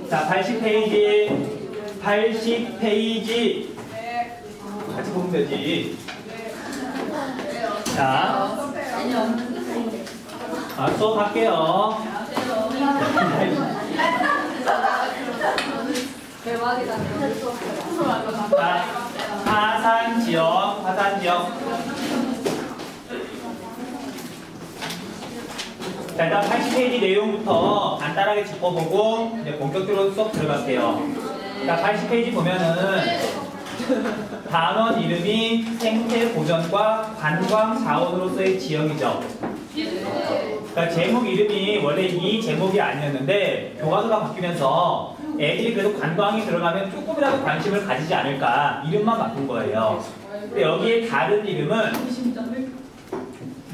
자, 80페이지. 80페이지. 같이 보면 되지. 자, 수업할게요. 대박이다. 자, 화산지역. 자, 일단 80페이지 내용부터 간단하게 짚어보고 이제 본격적으로 수업 들어갈게요. 자, 80페이지 보면은 단원 이름이 생태 보전과 관광 자원으로서의 지형이죠. 그러니까 제목 이름이 원래 이 제목이 아니었는데 교과서가 바뀌면서 애들이 그래도 관광이 들어가면 조금이라도 관심을 가지지 않을까 이름만 바꾼 거예요. 근데 여기에 다른 이름은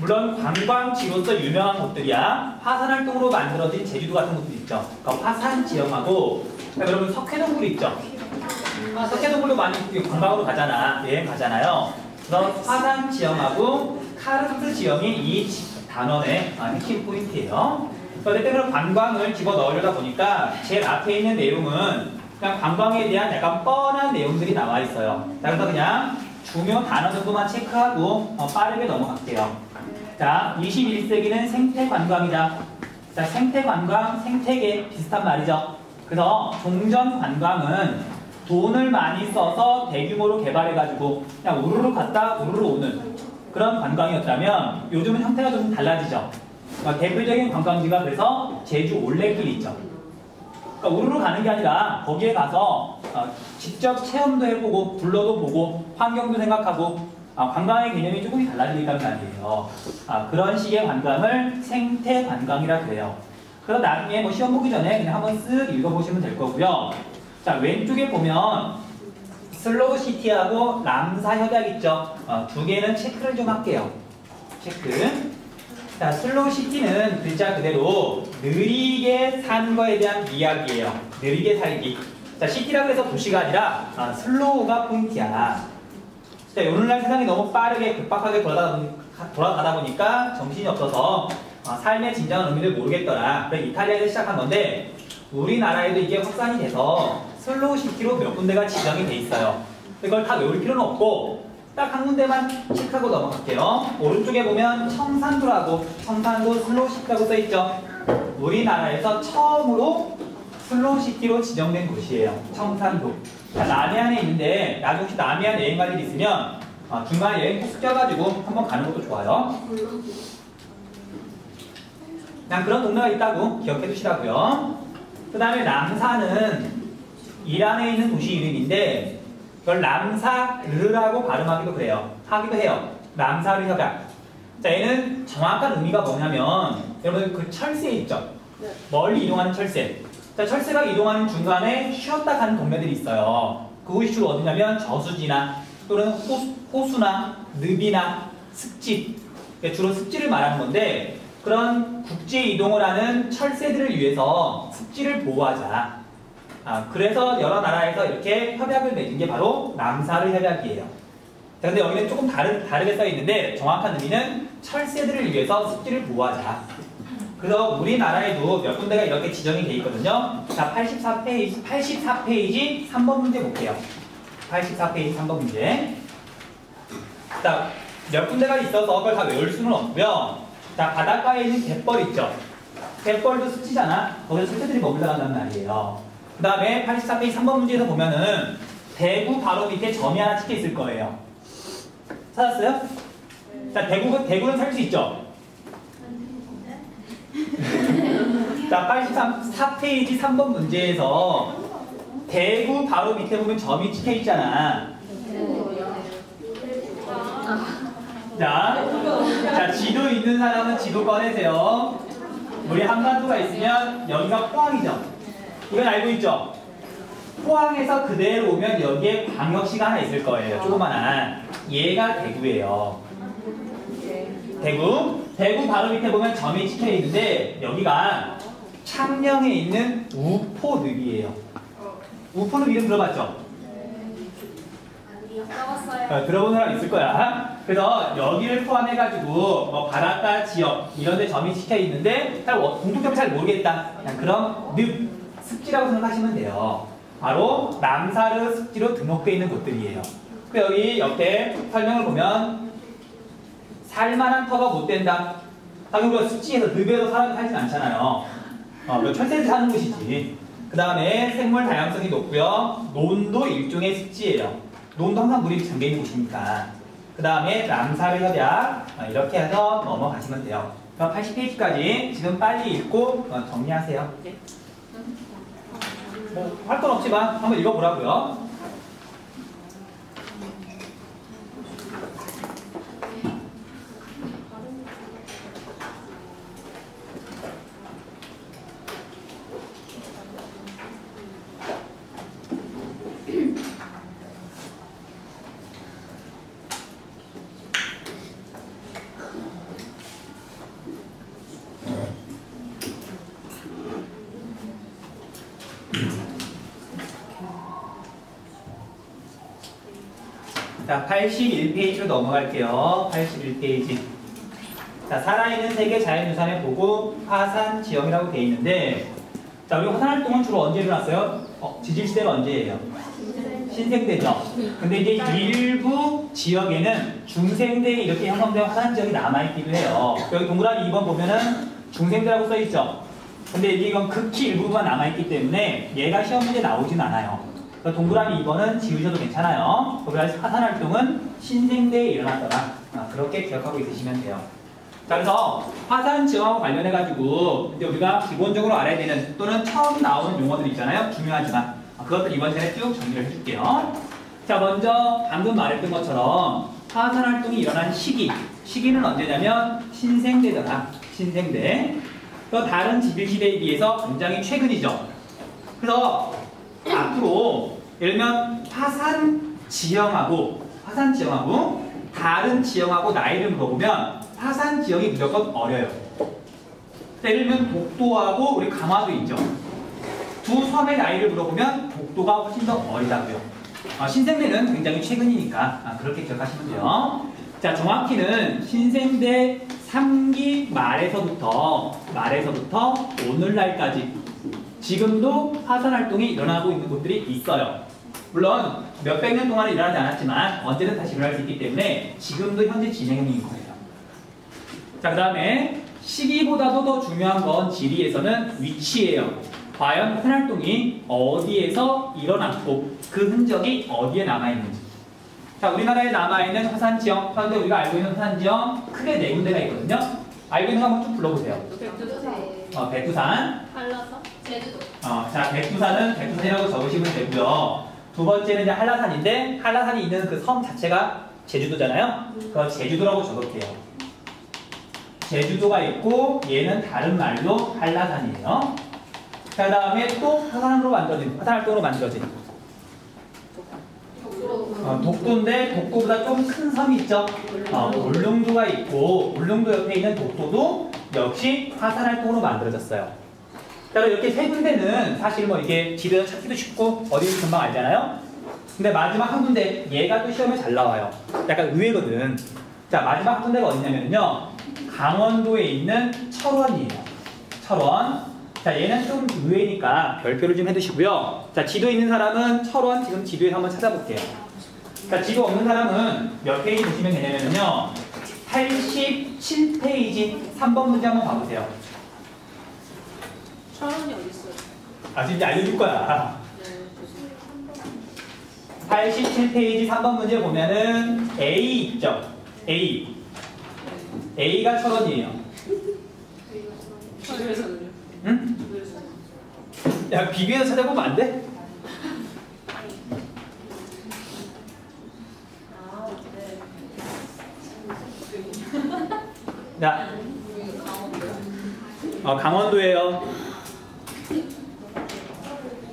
물론 관광지로서 유명한 곳들이야. 화산활동으로 만들어진 제주도 같은 곳들 있죠. 그러니까 화산 지형하고 그러니까 여러분 석회동굴 있죠. 석회동굴도 많이 관광으로 가잖아. 여행 가잖아요. 그래서 화산 지형하고 카르스트 지형이 이 단원의 핵심 포인트예요. 어쨌든 그런 관광을 집어넣으려다 보니까 제일 앞에 있는 내용은 그냥 관광에 대한 약간 뻔한 내용들이 나와 있어요. 자, 그래서 그냥 중요 단어 정도만 체크하고 빠르게 넘어갈게요. 자, 21세기는 생태관광이다. 자, 생태관광, 생태계 비슷한 말이죠. 그래서 종전관광은 돈을 많이 써서 대규모로 개발해가지고 그냥 우르르 갔다 우르르 오는 그런 관광이었다면 요즘은 형태가 좀 달라지죠. 그러니까 대표적인 관광지가 그래서 제주 올레길 있죠. 그러니까 우르르 가는 게 아니라 거기에 가서 직접 체험도 해보고 둘러도 보고 환경도 생각하고 관광의 개념이 조금 달라지니까 말이에요. 그런 식의 관광을 생태관광이라 그래요. 그래서 나중에 뭐 시험 보기 전에 그냥 한번 쓱 읽어보시면 될 거고요. 자, 왼쪽에 보면 슬로우시티하고 람사 협약 있죠. 두 개는 체크를 좀 할게요. 체크. 자, 슬로우시티는 글자 그대로 느리게 사는 거에 대한 이야기예요. 느리게 살기. 자, 시티라고 해서 도시가 아니라 슬로우가 포인트야. 자, 오늘날 세상이 너무 빠르게 급박하게 돌아가다 보니까 정신이 없어서 삶의 진정한 의미를 모르겠더라. 그래서 이탈리아에서 시작한 건데 우리나라에도 이게 확산이 돼서 슬로우시티로 몇 군데가 지정이 돼 있어요. 이걸 다 외울 필요는 없고 딱 한 군데만 체크하고 넘어갈게요. 오른쪽에 보면 청산도라고 청산도 슬로우시티라고 써있죠. 우리나라에서 처음으로 슬로우시티로 지정된 곳이에요. 청산도. 자, 남해안에 있는데 나중에 혹시 남해안 여행 갈 일 있으면 중간에 여행 코스 껴가지고 한번 가는 것도 좋아요. 그냥 그런 동네가 있다고 기억해 두시라고요. 그 다음에 람사는 이란에 있는 도시 이름인데 그걸 람사르라고 발음하기도 그래요. 하기도 해요. 람사르 협약. 자, 얘는 정확한 의미가 뭐냐면 여러분 그 철새 있죠? 멀리 이동하는 철새. 자, 철새가 이동하는 중간에 쉬었다 가는 동네들이 있어요. 그곳이 주로 어디냐면 저수지나 또는 호수나 늪이나 습지. 주로 습지를 말하는 건데 그런 국제 이동을 하는 철새들을 위해서 습지를 보호하자. 그래서 여러 나라에서 이렇게 협약을 맺은 게 바로 람사르 협약이에요. 자, 근데 여기는 조금 다르게 써 있는데 정확한 의미는 철새들을 위해서 습지를 보호하자. 그래서 우리나라에도 몇 군데가 이렇게 지정이 돼 있거든요. 자, 84페이지 3번 문제 볼게요. 84페이지 3번 문제. 자, 몇 군데가 있어서 그걸 다 외울 수는 없고요. 자, 바닷가에 있는 갯벌 있죠. 갯벌도 습지잖아. 거기서 철새들이 머물러 간단 말이에요. 그 다음에 84페이지 3번 문제에서 보면은 대구 바로 밑에 점이 하나 찍혀 있을 거예요. 찾았어요? 자, 대구는 살 수 있죠? 자, 84페이지 3번 문제에서 대구 바로 밑에 보면 점이 찍혀 있잖아. 자, 지도 있는 사람은 지도 꺼내세요. 우리 한반도가 있으면 여기가 포항이죠. 이건 알고 있죠? 포항에서 그대로 오면 여기에 광역시가 하나 있을 거예요. 조그만한. 얘가 대구예요. 대구 바로 밑에 보면 점이 찍혀 있는데 여기가 창녕에 있는 우포늪이에요. 우포늪 이름 들어봤죠? 들어본 사람 있을 거야. 그래서 여기를 포함해가지고 뭐 바닷가 지역 이런 데 점이 찍혀 있는데 공통점 잘 모르겠다. 그냥 그런 늪, 습지라고 생각하시면 돼요. 바로 남사르 습지로 등록되어 있는 곳들이에요. 여기 옆에 설명을 보면 살만한 터가 못 된다. 당연히 우리가 습지에서 늪에서 사람이 살진 않잖아요. 철새에서 사는 곳이지. 그 다음에 생물 다양성이 높고요. 논도 일종의 습지예요. 논도 항상 물이 잠겨있는 곳이니까. 그 다음에 남사르 협약 이렇게 해서 넘어가시면 돼요. 그럼 80페이지까지 지금 빨리 읽고 정리하세요. 뭐 할 건 없지만 한번 읽어보라고요. 자, 81페이지로 넘어갈게요. 81페이지. 자, 살아있는 세계 자연유산의 보고 화산 지형이라고 되어 있는데, 자, 우리 화산활동은 주로 언제 일어났어요? 지질시대가 언제예요? 신생대죠. 근데 이제 일부 지역에는 중생대에 이렇게 형성된 화산 지역이 남아있기도 해요. 여기 동그라미 2번 보면은 중생대라고 써있죠. 근데 이건 극히 일부만 남아있기 때문에 얘가 시험 문제 나오진 않아요. 동그라미 2번은 지우셔도 괜찮아요. 그래서 화산활동은 신생대에 일어났더라. 그렇게 기억하고 있으시면 돼요. 자, 그래서 화산 지형하고 관련해가지고 이제 우리가 기본적으로 알아야 되는 또는 처음 나오는 용어들 있잖아요. 중요하지만 그것들 이번 시간에 쭉 정리를 해줄게요. 자, 먼저 방금 말했던 것처럼 화산활동이 일어난 시기는 언제냐면 신생대더라. 신생대. 또 다른 지질시대에 비해서 굉장히 최근이죠. 그래서 앞으로 예를 들면 화산 지형하고 다른 지형하고 나이를 물어보면 화산 지형이 무조건 어려요. 예를 들면 독도하고 우리 강화도 있죠. 두 섬의 나이를 물어보면 독도가 훨씬 더 어리다고요. 신생대는 굉장히 최근이니까 그렇게 기억하시면 돼요. 자, 정확히는 신생대 3기 말에서부터 오늘날까지 지금도 화산활동이 일어나고 있는 곳들이 있어요. 물론 몇백 년 동안은 일어나지 않았지만 언제든 다시 일어날 수 있기 때문에 지금도 현재 진행 중인 거예요. 자, 그 다음에 시기보다도 더 중요한 건 지리에서는 위치예요. 과연 화산활동이 어디에서 일어났고 그 흔적이 어디에 남아있는지. 자, 우리나라에 남아있는 화산지형, 현재 우리가 알고 있는 화산지형 크게 4군데가 있거든요. 알고 있는 거 한번 쭉 불러보세요. 백두산. 한라산? 제주도. 자, 백두산이라고 적으시면 되고요. 두 번째는 이제 한라산인데 한라산이 있는 그 섬 자체가 제주도잖아요. 그거 제주도라고 적을게요. 제주도가 있고 얘는 다른 말로 한라산이에요. 자, 그 다음에 또 화산활동으로 만들어진 독도인데 독도보다 좀 큰 섬이 있죠. 울릉도가 있고 울릉도 옆에 있는 독도도 역시 화산활동으로 만들어졌어요. 자, 이렇게 세 군데는 사실 뭐 이게 지도에서 찾기도 쉽고 어디를 금방 알잖아요. 근데 마지막 한 군데 얘가 또 시험에 잘 나와요. 약간 의외거든. 자, 마지막 한 군데가 어디냐면요, 강원도에 있는 철원이에요. 철원. 자, 얘는 좀 의외니까 별표를 좀 해두시고요. 자, 지도 있는 사람은 철원 지금 지도에서 한번 찾아볼게요. 자, 지도 없는 사람은 몇 페이지 보시면 되냐면요, 87페이지 3번 문제 한번 봐보세요. 철원이 어디 있어요? 지금 이제 알려줄 거야. 87페이지 3번 문제 보면은 A 있죠? A가 철원이에요. 비교해서는요? 응? 야, 비교해서 찾아보면 안 돼? 자, 강원도예요.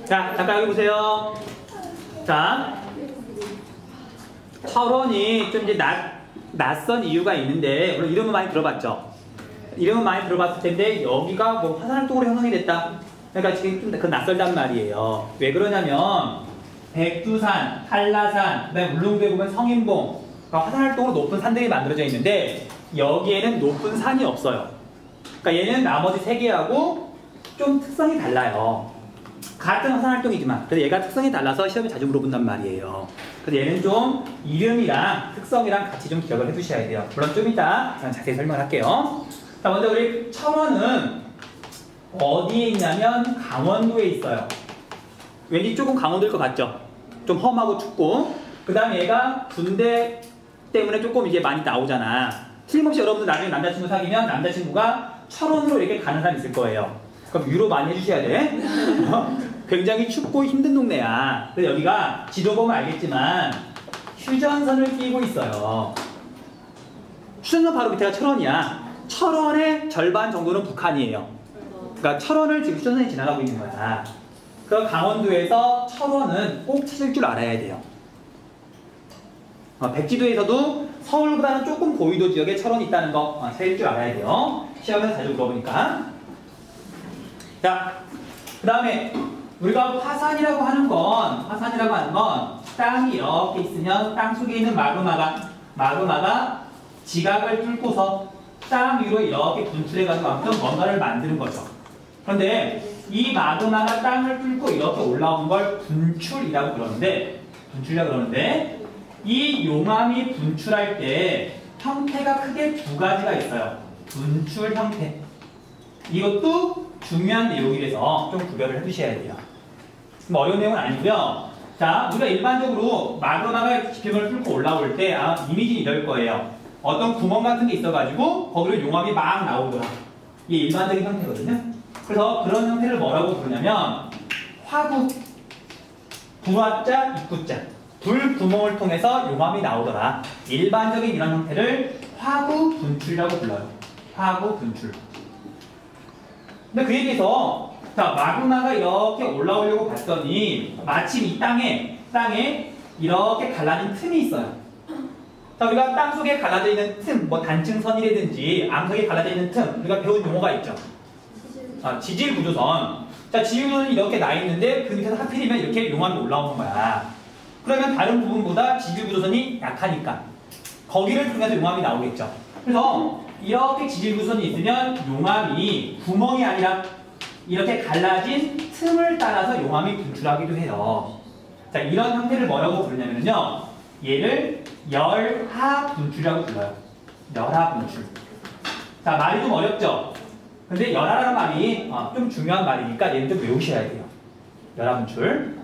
자, 잠깐 여기 보세요. 자, 철원이 좀 이제 낯선 이유가 있는데, 물론 이름은 많이 들어봤죠. 이름은 많이 들어봤을 텐데 여기가 뭐 화산활동으로 형성이 됐다. 그러니까 지금 좀 그 낯설단 말이에요. 왜 그러냐면 백두산, 한라산, 그다음에 울릉도에 보면 성인봉, 그러니까 화산활동으로 높은 산들이 만들어져 있는데 여기에는 높은 산이 없어요. 그러니까 얘는 나머지 세 개하고 좀 특성이 달라요. 같은 화산활동이지만 그래서 얘가 특성이 달라서 시험에 자주 물어본단 말이에요. 그래서 얘는 좀 이름이랑 특성이랑 같이 좀 기억을 해두셔야 돼요. 물론 좀 이따 자세히 설명할게요. 자, 먼저 우리 철원은 어디에 있냐면 강원도에 있어요. 왠지 조금 강원도일 것 같죠? 좀 험하고 춥고. 그 다음에 얘가 군대 때문에 조금 이게 많이 나오잖아. 틀림없이 여러분들 나중에 남자친구 사귀면 남자친구가 철원으로 이렇게 가는 사람 있을 거예요. 그럼 유로 많이 해주셔야 돼. 굉장히 춥고 힘든 동네야. 그래서 여기가 지도 보면 알겠지만 휴전선을 끼고 있어요. 휴전선 바로 밑에가 철원이야. 철원의 절반 정도는 북한이에요. 그러니까 철원을 지금 휴전선이 지나가고 있는 거야. 그럼 강원도에서 철원은 꼭 찾을 줄 알아야 돼요. 백지도에서도 서울보다는 조금 고위도 지역에 철원이 있다는 거 찾을 줄 알아야 돼요. 시험에서 자주 물어보니까. 자, 그 다음에 우리가 화산이라고 하는 건 땅이 이렇게 있으면 땅 속에 있는 마그마가 지각을 뚫고서 땅 위로 이렇게 분출해가지고 아무튼 뭔가를 만드는 거죠. 그런데 이 마그마가 땅을 뚫고 이렇게 올라온 걸 분출이라고 그러는데 이 용암이 분출할 때 형태가 크게 두 가지가 있어요. 분출 형태. 이것도 중요한 내용이라서 좀 구별을 해두셔야 돼요. 뭐 어려운 내용은 아니고요. 자, 우리가 일반적으로 마그마가 지표면을 뚫고 올라올 때 이미지는 이럴 거예요. 어떤 구멍 같은 게 있어가지고 거기로 용암이 막 나오더라. 이게 일반적인 형태거든요. 그래서 그런 형태를 뭐라고 부르냐면 화구, 불화자, 입구자, 불 구멍을 통해서 용암이 나오더라. 일반적인 이런 형태를 화구 분출이라고 불러요. 화구 분출. 근데 그에 비해서 자, 마그마가 이렇게 올라오려고 봤더니 마침 이 땅에 이렇게 갈라진 틈이 있어요. 자, 우리가 땅 속에 갈라져 있는 틈, 뭐 단층선이라든지 암석에 갈라져 있는 틈, 우리가 배운 용어가 있죠. 지질구조선. 자, 지질구조선이 이렇게 나 있는데 그 밑에서 하필이면 이렇게 용암이 올라오는 거야. 그러면 다른 부분보다 지질구조선이 약하니까 거기를 통해서 용암이 나오겠죠. 그래서 이렇게 지질구조선이 있으면 용암이 구멍이 아니라 이렇게 갈라진 틈을 따라서 용암이 분출하기도 해요. 자, 이런 형태를 뭐라고 부르냐면요. 얘를 열하 분출이라고 불러요. 열하 분출. 자, 말이 좀 어렵죠? 근데 열하라는 말이 좀 중요한 말이니까 얘는 좀 외우셔야 돼요. 열하 분출.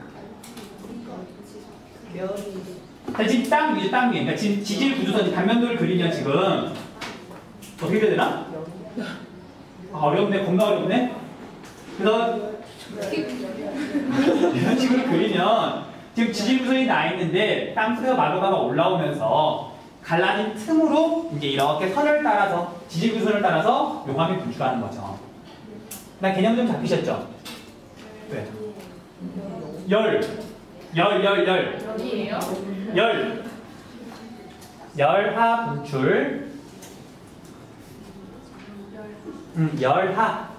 자, 지금 땅 위에. 그러니까 지금 지질 구조선 단면도를 그리면 지금 어떻게 해야 되나? 어렵네. 겁나 어렵네. 그래서 이런 식으로 그리면 지금 지질구조선이 나 있는데 땅속에서 마그마가 올라오면서 갈라진 틈으로 이제 이렇게 선을 따라서 지질구조선을 따라서 용암이 분출하는 거죠. 나 개념 좀 잡히셨죠? 네. 어디예요? 열하 분출. 열하.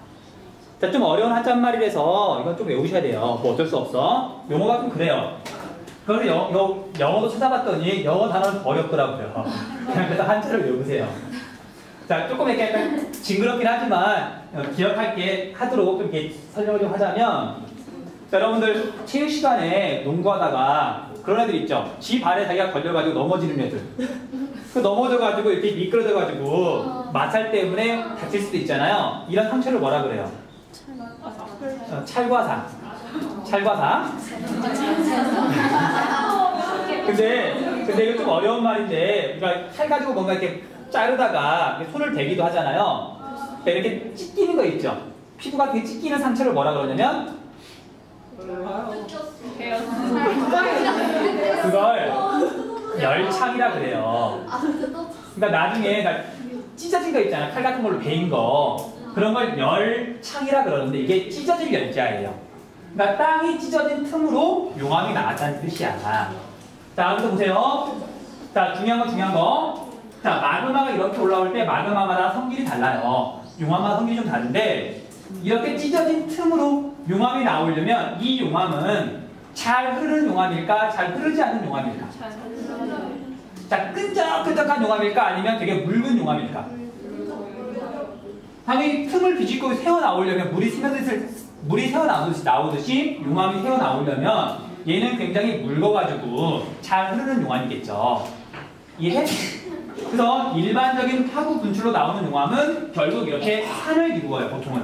자, 좀 어려운 한자말이라서 이건 좀 외우셔야 돼요. 뭐 어쩔 수 없어. 용어가 좀 그래요. 그래서 영어도 찾아봤더니 영어 단어는 어렵더라고요. 그냥 그래서 한자를 외우세요. 자, 조금 이렇게 약간 징그럽긴 하지만 기억할게 하도록 좀 이렇게 설명을 좀 하자면, 자, 여러분들 체육 시간에 농구하다가 그런 애들 있죠. 지 발에 자기가 걸려가지고 넘어지는 애들. 그 넘어져가지고 이렇게 미끄러져가지고 마찰 때문에 다칠 수도 있잖아요. 이런 상처를 뭐라 그래요? 찰과사. 근데 이거 좀 어려운 말인데, 그러니까 칼 가지고 뭔가 이렇게 자르다가 손을 대기도 하잖아요. 이렇게 찢기는 거 있죠. 피부가 되게 찢기는 상처를 뭐라 그러냐면 그걸 열창이라 그래요. 그러니까 나중에 찢어진 거 있잖아요. 칼 같은 걸로 베인 거. 그런 걸 열창이라 그러는데 이게 찢어질 열자예요. 그러니까 땅이 찢어진 틈으로 용암이 나왔다는 뜻이야. 자, 여기서 보세요. 자, 중요한 거. 자, 마그마가 이렇게 올라올 때 마그마마다 성질이 달라요. 용암마다 성질이 좀 다른데 이렇게 찢어진 틈으로 용암이 나오려면 이 용암은 잘 흐르는 용암일까? 잘 흐르지 않는 용암일까? 자, 끈적끈적한 용암일까? 아니면 되게 묽은 용암일까? 당연히 틈을 비집고 새어 나오려면 물이 스며들 물이 새어나오듯이 용암이 새어나오려면 얘는 굉장히 묽어가지고 잘 흐르는 용암이겠죠. 이해해? 그래서 일반적인 화구 분출로 나오는 용암은 결국 이렇게 산을 이루어요, 보통은.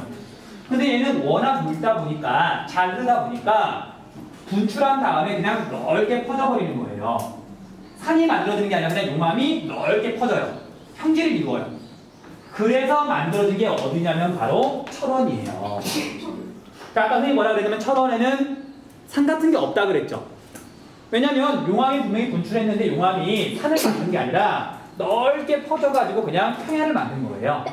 근데 얘는 워낙 묽다 보니까, 잘 흐르다 보니까 분출한 다음에 그냥 넓게 퍼져버리는 거예요. 산이 만들어지는 게 아니라 그냥 용암이 넓게 퍼져요. 형질을 이루어요. 그래서 만들어진 게 어디냐면 바로 철원이에요. 아까 선생님이 뭐라 그랬냐면 철원에는 산 같은 게 없다 그랬죠. 왜냐면 용암이 분명히 분출했는데 용암이 산을 만드는 게 아니라 넓게 퍼져가지고 그냥 평야를 만든 거예요.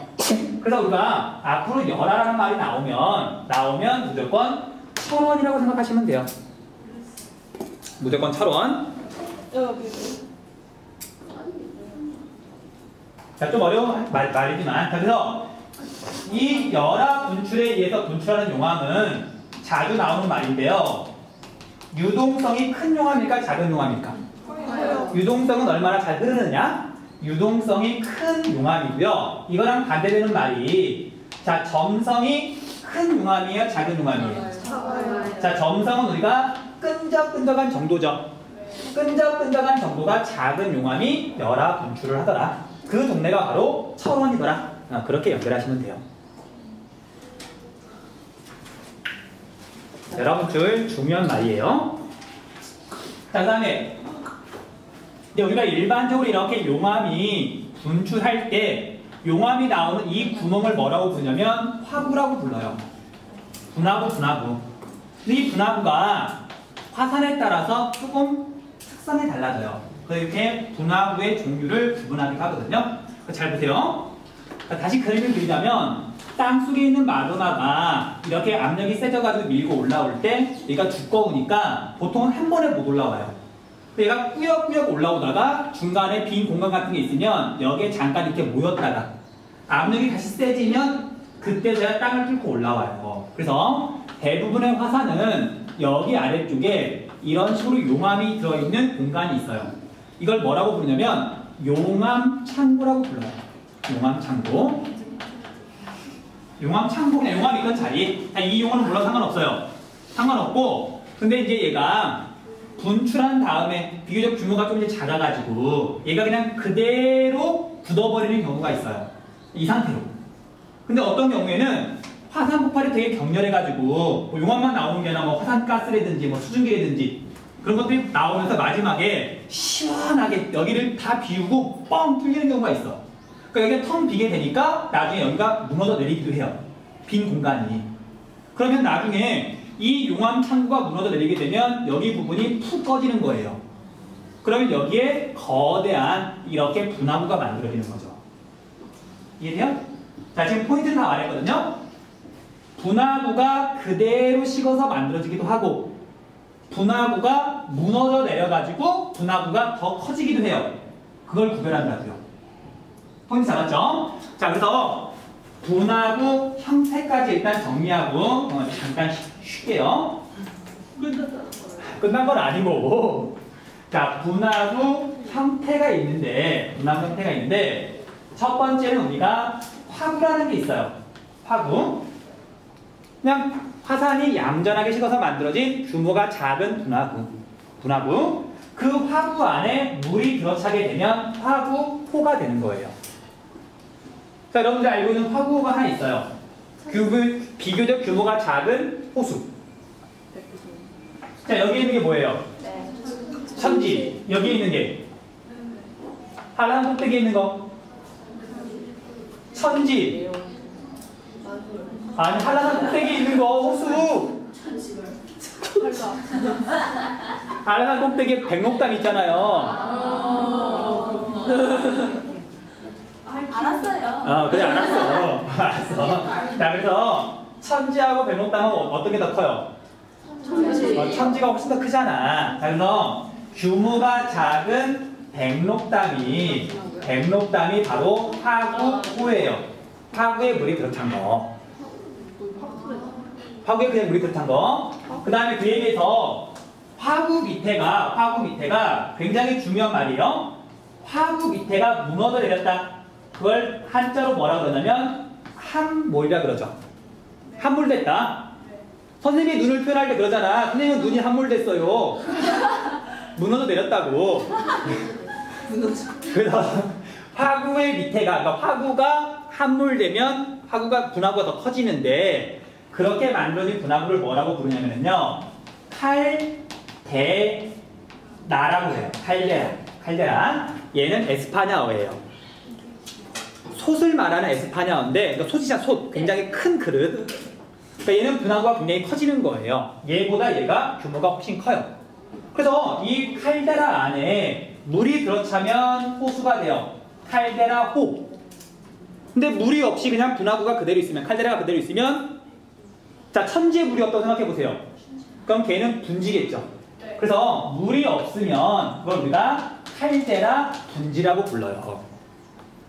그래서 우리가 앞으로 열화라는 말이 나오면 무조건 철원이라고 생각하시면 돼요. 무조건 철원. 자, 좀 어려운 말이지만, 자, 그래서 이 열화 분출에 의해서 분출하는 용암은 자주 나오는 말인데요. 유동성이 큰 용암일까, 작은 용암일까? 유동성은 얼마나 잘 흐르느냐? 유동성이 큰 용암이고요. 이거랑 반대되는 말이, 자, 점성이 큰 용암이에요, 작은 용암이에요? 자, 점성은 우리가 끈적끈적한 정도죠. 끈적끈적한 정도가 작은 용암이 열화 분출을 하더라. 그 동네가 바로 철원이더라. 그렇게 연결하시면 돼요. 열화 분출 중요한 말이에요. 자, 그 다음에 우리가 일반적으로 이렇게 용암이 분출할 때 용암이 나오는 이 구멍을 뭐라고 부르냐면 화구라고 불러요. 분화구. 근데 이 분화구가 화산에 따라서 조금 특성이 달라져요. 그래서 이렇게 분화구의 종류를 구분하기도 하거든요. 잘 보세요. 다시 그림을 그리자면 땅속에 있는 마그마가 이렇게 압력이 세져가지고 밀고 올라올 때 얘가 두꺼우니까 보통은 한 번에 못 올라와요. 얘가 꾸역꾸역 올라오다가 중간에 빈 공간 같은 게 있으면 여기에 잠깐 이렇게 모였다가 압력이 다시 세지면 그때 제가 땅을 뚫고 올라와요. 그래서 대부분의 화산은 여기 아래쪽에 이런 식으로 용암이 들어있는 공간이 있어요. 이걸 뭐라고 부르냐면 용암창고라고 불러요. 용암창고. 용암창고, 그냥 용암이 있던 자리. 이 용어는 물론 상관없어요. 상관없고, 근데 이제 얘가 분출한 다음에 비교적 규모가 좀 이제 작아가지고 얘가 그냥 그대로 굳어버리는 경우가 있어요. 이 상태로. 근데 어떤 경우에는 화산 폭발이 되게 격렬해가지고 뭐 용암만 나오는 게 아니라 뭐 화산가스라든지 뭐 수증기라든지 그런 것들이 나오면서 마지막에 시원하게 여기를 다 비우고 뻥 뚫리는 경우가 있어. 그러니까 여기가 텅 비게 되니까 나중에 여기가 무너져 내리기도 해요. 빈 공간이. 그러면 나중에 이 용암 창구가 무너져 내리게 되면 여기 부분이 푹 꺼지는 거예요. 그러면 여기에 거대한 이렇게 분화구가 만들어지는 거죠. 이해돼요? 자, 지금 포인트를 다 말했거든요. 분화구가 그대로 식어서 만들어지기도 하고 분화구가 무너져 내려가지고 분화구가 더 커지기도 해요. 그걸 구별한다고요. 포인트 잡았죠? 자, 그래서 분화구 형태까지 일단 정리하고 잠깐 쉴게요. 끝난 건 아니고. 자, 분화구 형태가 있는데 첫 번째는 우리가 화구라는 게 있어요. 화구. 그냥 화산이 얌전하게 식어서 만들어진 규모가 작은 분화구. 그 화구 안에 물이 들어차게 되면 화구호가 되는 거예요. 자, 여러분들 알고 있는 화구호가 하나 있어요. 비교적 규모가 작은 호수. 자, 여기 있는 게 뭐예요? 천지. 여기 있는 게 한라산 꼭대기에 있는 거 천지. 아니, 한라산 꼭대기에 있는 거 호수. 한라산 꼭대기에 백록담 있잖아요. 알았어요. 그래, 알았어. 자, 그래서 천지하고 백록담은 어떤 게 더 커요? 천지가 훨씬 더 크잖아. 자, 그래서 규모가 작은 백록담이 바로 화구호예요. 화구에 물이 들어찬 거. 화구에 그냥 물이 들어찬 거. 그 다음에 그에 비해서 화구 밑에가 굉장히 중요한 말이에요. 화구 밑에가 무너져 내렸다. 그걸 한자로 뭐라 그러냐면 함몰이라 그러죠. 함몰됐다. 선생님이 눈을 표현할 때 그러잖아. 선생님은 눈이 함몰됐어요. 무너져 내렸다고. 그래서 화구의 밑에가, 그러니까 화구가 함몰되면 화구가 분화구가 더 커지는데 그렇게 만들어진 분화구를 뭐라고 부르냐면요. 칼데라라고 해요. 칼데라. 얘는 에스파냐어예요. 솥을 말하는 에스파냐어인데, 그러니까 솥이잖아, 솥. 굉장히 큰 그릇. 그러니까 얘는 분화구가 굉장히 커지는 거예요. 얘보다 얘가 규모가 훨씬 커요. 그래서 이 칼데라 안에 물이 들어차면 호수가 돼요. 칼데라 호. 근데 물이 없이 그냥 분화구가 그대로 있으면, 칼데라가 그대로 있으면, 자, 천지에 물이 없다고 생각해 보세요. 그럼 걔는 분지겠죠. 그래서 물이 없으면 그걸 우리가 칼데라 분지라고 불러요.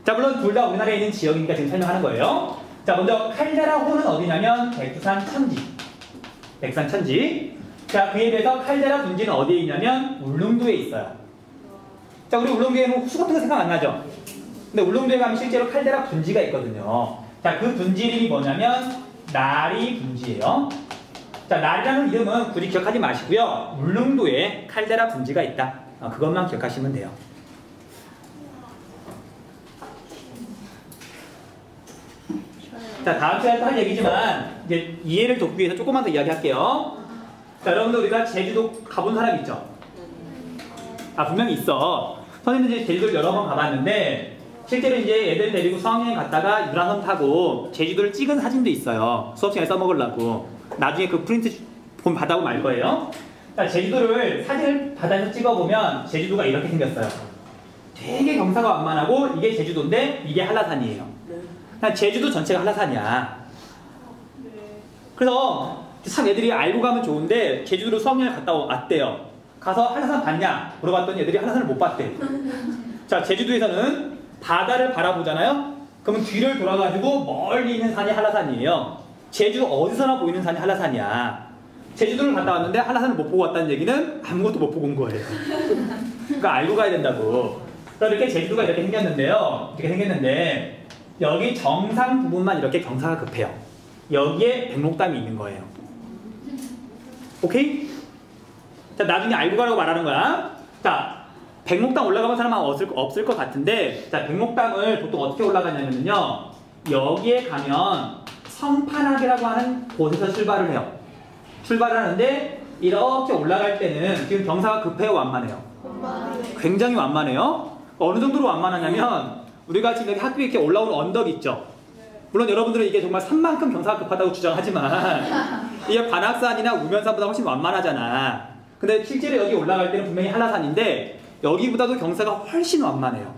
자, 물론 둘 다 우리나라에 있는 지역이니까 지금 설명하는 거예요. 자, 먼저 칼데라 호는 어디냐면 백두산 천지. 백산 천지. 자, 그에 비해서 칼데라 분지는 어디에 있냐면 울릉도에 있어요. 자, 우리 울릉도에는 호수 같은 거 생각 안 나죠? 근데 울릉도에 가면 실제로 칼데라 분지가 있거든요. 자, 그 분지 이름이 뭐냐면 나리 분지예요. 자, 나리라는 이름은 굳이 기억하지 마시고요. 울릉도에 칼데라 분지가 있다. 그것만 기억하시면 돼요. 자, 다음 시간에 또 할 얘기지만 이제 이해를 돕기 위해서 조금만 더 이야기할게요. 자, 여러분들 우리가 제주도 가본 사람 있죠? 분명히 있어. 선생님들 이제 제주도를 여러 번 가봤는데 실제로 이제 애들 데리고 수학여행 갔다가 유람선 타고 제주도를 찍은 사진도 있어요. 수업 시간에 써먹으려고. 나중에 그 프린트 받아오고 말 거예요. 자, 제주도를 사진을 바다에서 찍어보면 제주도가 이렇게 생겼어요. 되게 경사가 완만하고 이게 제주도인데 이게 한라산이에요. 그냥 제주도 전체가 한라산이야. 그래서 참 애들이 알고 가면 좋은데 제주도로 수학여행 갔다 왔대요. 가서 한라산 봤냐? 물어봤더니 애들이 한라산을 못 봤대. 자, 제주도에서는 바다를 바라보잖아요? 그러면 뒤를 돌아가지고 멀리 있는 산이 한라산이에요. 제주 어디서나 보이는 산이 한라산이야. 제주도를 갔다 왔는데 한라산을 못 보고 왔다는 얘기는 아무것도 못 보고 온 거예요. 그러니까 알고 가야 된다고. 그래서 이렇게 제주도가 이렇게 생겼는데요. 이렇게 생겼는데 여기 정상 부분만 이렇게 경사가 급해요. 여기에 백록담이 있는 거예요. 오케이? 자, 나중에 알고 가라고 말하는 거야. 자, 백록담 올라가본 사람은 없을 것 같은데, 자, 백록담을 보통 어떻게 올라가냐면요. 여기에 가면 성판악이라고 하는 곳에서 출발을 해요. 출발을 하는데 이렇게 올라갈 때는 지금 경사가 급해요, 완만해요? 굉장히 완만해요. 어느 정도로 완만하냐면 우리가 지금 여기 학교에 이렇게 올라오는 언덕 있죠. 물론 여러분들은 이게 정말 산만큼 경사가 급하다고 주장하지만 이게 관악산이나 우면산보다 훨씬 완만하잖아. 근데 실제로 여기 올라갈 때는 분명히 한라산인데 여기보다도 경사가 훨씬 완만해요.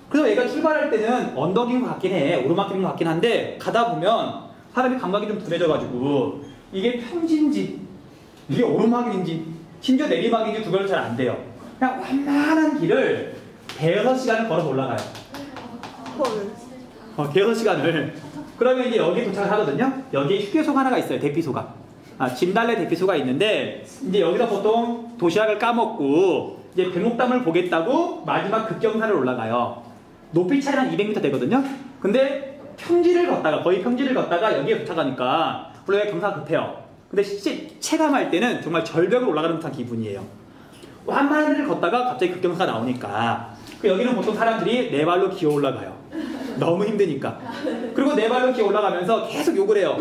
그래서 얘가 출발할 때는 언덕인 것 같긴 해. 오르막길인 것 같긴 한데 가다 보면 사람이 감각이 좀 둔해져가지고 이게 평지인지 이게 오르막인지 심지어 내리막인지 구별이 잘 안 돼요. 그냥 완만한 길을 대여섯 시간을 걸어서 올라가요. 대여섯 시간을. 그러면 이제 여기 도착을 하거든요. 여기에 휴게소가 하나가 있어요. 대피소가. 진달래 대피소가 있는데 이제 여기서 보통 도시락을 까먹고 이제 백록담을 보겠다고 마지막 급경사를 올라가요. 높이 차이 한 200m 되거든요. 근데 평지를 걷다가 거의 평지를 걷다가 여기에 도착하니까 물론 경사가 급해요. 근데 실제 체감할 때는 정말 절벽을 올라가는 듯한 기분이에요. 완만한 데를 걷다가 갑자기 급경사가 나오니까 여기는 보통 사람들이 네 발로 기어 올라가요. 너무 힘드니까. 그리고 네 발로 기어 올라가면서 계속 욕을 해요.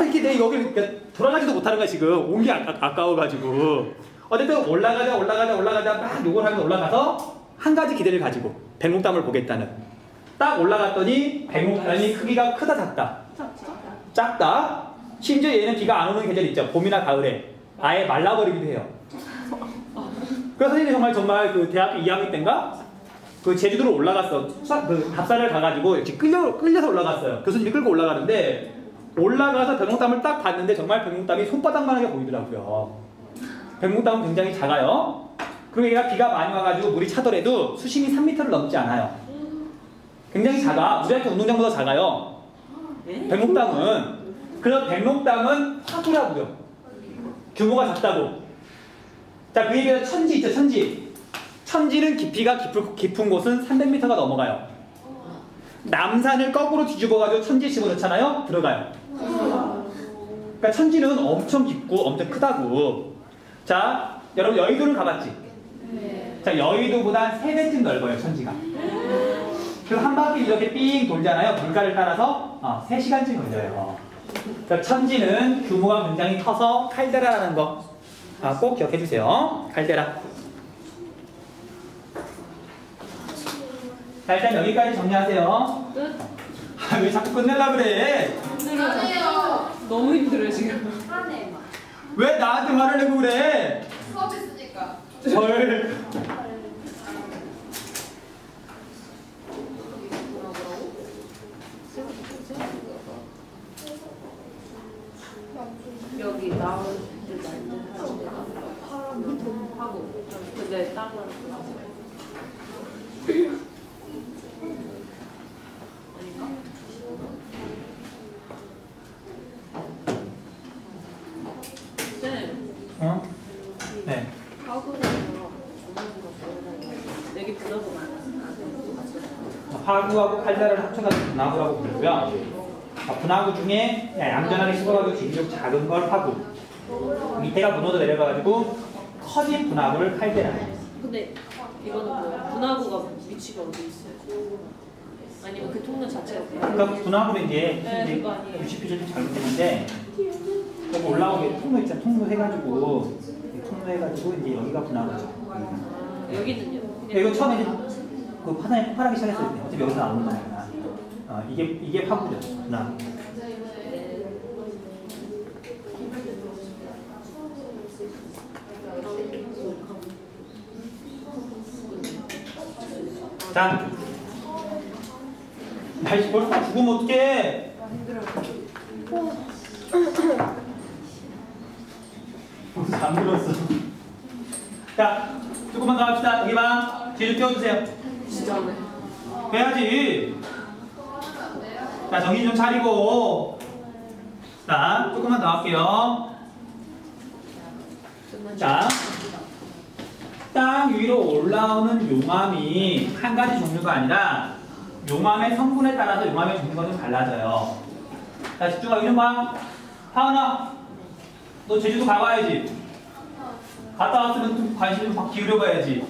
이렇게 내 여기를 돌아가지도 못하는 거야 지금. 온 게 아까워가지고. 어쨌든 올라가자 막 욕을 하면서 올라가서 한 가지 기대를 가지고 백록담을 보겠다는. 딱 올라갔더니 백록담이 크기가 크다 작다? 작다. 심지어 얘는 비가 안 오는 계절 있죠. 봄이나 가을에 아예 말라버리기도 해요. 그래서 선생님이 정말 그 대학교 2학년 때인가 그 제주도로 올라갔어. 그 답사를 가가지고 이렇게 끌려서 올라갔어요. 교수님이 끌고 올라가는데 올라가서 백록담을 딱 봤는데 정말 백록담이 손바닥만하게 보이더라고요. 백록담은 굉장히 작아요. 그리고 얘가 비가 많이 와가지고 물이 차더라도 수심이 3m를 넘지 않아요. 굉장히 작아. 우리 학교 운동장보다 작아요. 백록담은. 그래서 백록담은 화두라고요. 규모가 작다고. 자, 그 얘기는 천지 있죠, 천지. 천지는 깊이가 깊은 곳은 300m가 넘어가요. 남산을 거꾸로 뒤집어가지고 천지에 집어넣잖아요? 들어가요. 그러니까 천지는 엄청 깊고 엄청 크다고. 자, 여러분 여의도를 가봤지? 자, 여의도보다 한 3배쯤 넓어요, 천지가. 그래서 한 바퀴 이렇게 삥 돌잖아요. 물가를 따라서 3시간쯤 걸려요. 그러니까 천지는 규모가 굉장히 커서 칼데라라는 거 꼭 기억해 주세요. 칼데라. 자, 일단 여기까지 정리하세요. 끝. 왜 자꾸 끝내려고 그래? 힘들어요. 너무 힘들어요 지금. 왜 나한테 말을 내고 그래? 수업 있으니까. 절. 여기 나올 때 하고 근데 땅을 아닌가? 쌤 어? 네. 내게 불러서 화구하고 칼자를 합쳐가지고 분화구라고 부르고요. 분화구 중에 얌전하게 씹어가지고 지기적 작은 걸 화구. 밑에가 무너져 내려가가지고 커진 분화구를 칼데라. 근데 이거는 뭐야? 분화구가 위치가 어디 있어요? 아니면 그 통로 자체가 그러니까 분화구는 네, 이제 그거 아니에요. 위치 표시가 좀 잘못되는데 여기 올라오게 통로 있잖아. 통로 해가지고 통로 해가지고 이제 여기가 분화구죠. 여기는요? 이거 처음에 이제 그 파산이 폭발하기 시작했을 때 어차피 여기서 나오는 거니까 이게 화구죠. 분화구. 자, 날씨 벌써 다 죽으면 어떡해? 벌써 잠들었어. 자, 조금만 더 합시다. 여기 봐. 제주 띄워주세요. 진짜 왜? 해야지. 자, 정신 좀 차리고. 자, 조금만 더 할게요. 자, 땅 위로 올라오는 용암이 한 가지 종류가 아니라 용암의 성분에 따라서 용암의 종류가 좀 달라져요. 자, 집중하고 이름 봐. 하은아, 너 제주도 가봐야지. 갔다 왔으면 좀 관심 좀 확 기울여 봐야지.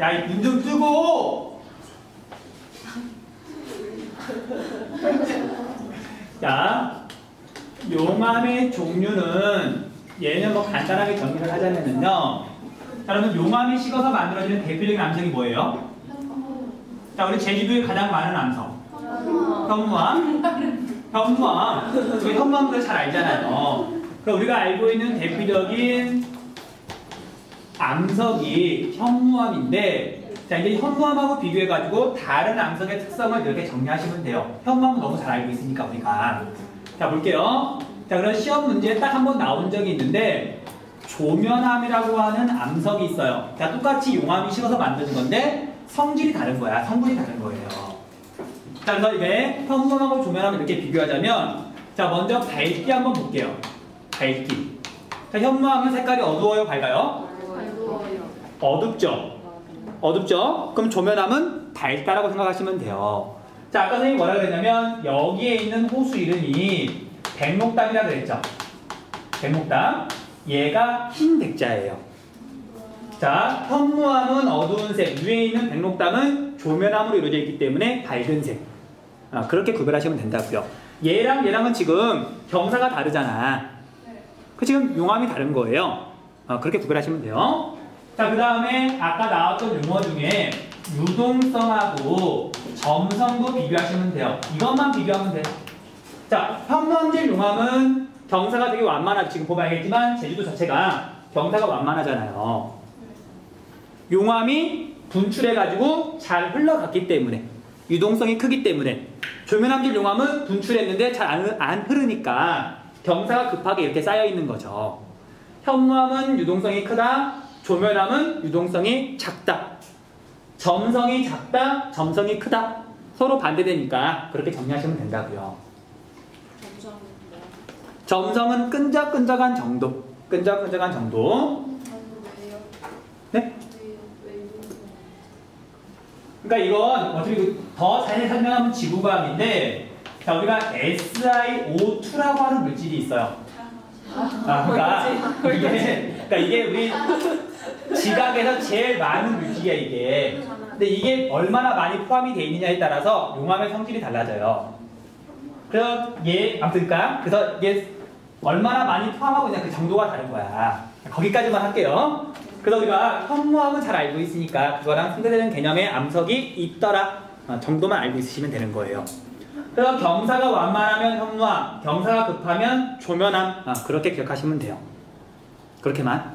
야, 이 눈 좀 뜨고! 자, 용암의 종류는 얘는 뭐 간단하게 정리를 하자면요. 자, 그러면 용암이 식어서 만들어지는 대표적인 암석이 뭐예요? 자, 우리 제주도에 가장 많은 암석. 현무암. 현무암. 우리 현무암들 잘 알잖아요. 그럼 우리가 알고 있는 대표적인 암석이 현무암인데, 자, 이제 현무암하고 비교해가지고 다른 암석의 특성을 이렇게 정리하시면 돼요. 현무암은 너무 잘 알고 있으니까 우리가. 자, 볼게요. 자, 그럼 시험 문제에 딱 한 번 나온 적이 있는데 조면암이라고 하는 암석이 있어요. 자, 똑같이 용암이 식어서 만드는 건데 성질이 다른 거야. 성분이 다른 거예요. 자, 그래서 이게 현무암하고 조면암을 이렇게 비교하자면 자, 먼저 밝기 한번 볼게요. 밝기. 자, 현무암은 색깔이 어두워요, 밝아요? 어둡죠? 어둡죠? 그럼 조면암은 밝다라고 생각하시면 돼요. 자, 아까 선생님이 뭐라 그랬냐면 여기에 있는 호수 이름이 백록담이라 그랬죠. 백록담. 얘가 흰 백자예요. 자, 현무암은 어두운 색, 위에 있는 백록담은 조면암으로 이루어져 있기 때문에 밝은 색. 그렇게 구별하시면 된다고요. 얘랑은 지금 경사가 다르잖아. 그 지금 용암이 다른 거예요. 그렇게 구별하시면 돼요. 자, 그 다음에 아까 나왔던 용어 중에 유동성하고 점성도 비교하시면 돼요. 이것만 비교하면 돼요. 자, 현무암질 용암은 경사가 되게 완만하죠. 지금 보면 알겠지만 제주도 자체가 경사가 완만하잖아요. 용암이 분출해가지고 잘 흘러갔기 때문에 유동성이 크기 때문에 조면암질 용암은 분출했는데 잘 안 흐르니까 경사가 급하게 이렇게 쌓여 있는 거죠. 현무암은 유동성이 크다. 조면암은 유동성이 작다. 점성이 작다. 점성이 크다. 서로 반대되니까 그렇게 정리하시면 된다고요. 점성은 끈적끈적한 정도. 끈적끈적한 정도. 네? 그러니까 이건 어차피 더 자세히 설명하면 지구과학인데 자, 우리가 SiO2라고 하는 물질이 있어요. 그러니까 이게 우리 지각에서 제일 많은 물질이야, 이게. 근데 이게 얼마나 많이 포함이 되어 있느냐에 따라서 용암의 성질이 달라져요. 그래서 그래서 이게 얼마나 많이 포함하고 있냐 그 정도가 다른 거야. 거기까지만 할게요. 그래서 우리가 현무암은 잘 알고 있으니까 그거랑 상대되는 개념의 암석이 있더라 정도만 알고 있으시면 되는 거예요. 그래서 경사가 완만하면 현무암, 경사가 급하면 조면암. 그렇게 기억하시면 돼요. 그렇게만.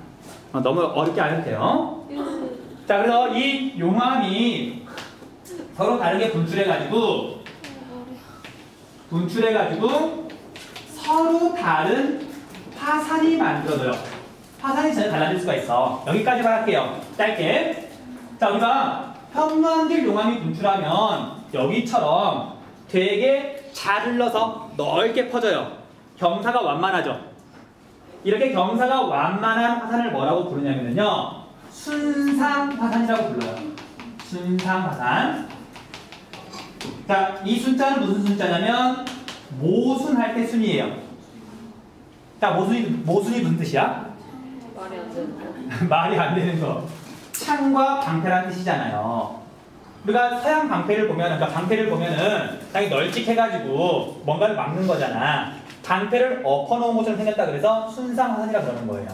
너무 어렵게 안 해도 돼요. 자, 그래서 이 용암이 서로 다르게 분출해가지고 서로 다른 화산이 만들어져요. 화산이 전혀 달라질 수가 있어. 여기까지만 할게요. 짧게. 자, 우리가 현무암들 용암이 분출하면 여기처럼 되게 잘 흘러서 넓게 퍼져요. 경사가 완만하죠. 이렇게 경사가 완만한 화산을 뭐라고 부르냐면요, 순상화산이라고 불러요. 순상화산. 자, 이 순자는 무슨 순자냐면 모순할 때 순이에요. 자, 모순이 무슨 뜻이야? 말이 안 되는 거. 말이 안 되는 거. 창과 방패라는 뜻이잖아요. 우리가 서양 방패를 보면은 당연히 널찍해가지고 뭔가를 막는 거잖아. 방패를 엎어놓은 것처럼 생겼다 그래서 순상화산이라 그러는 거예요.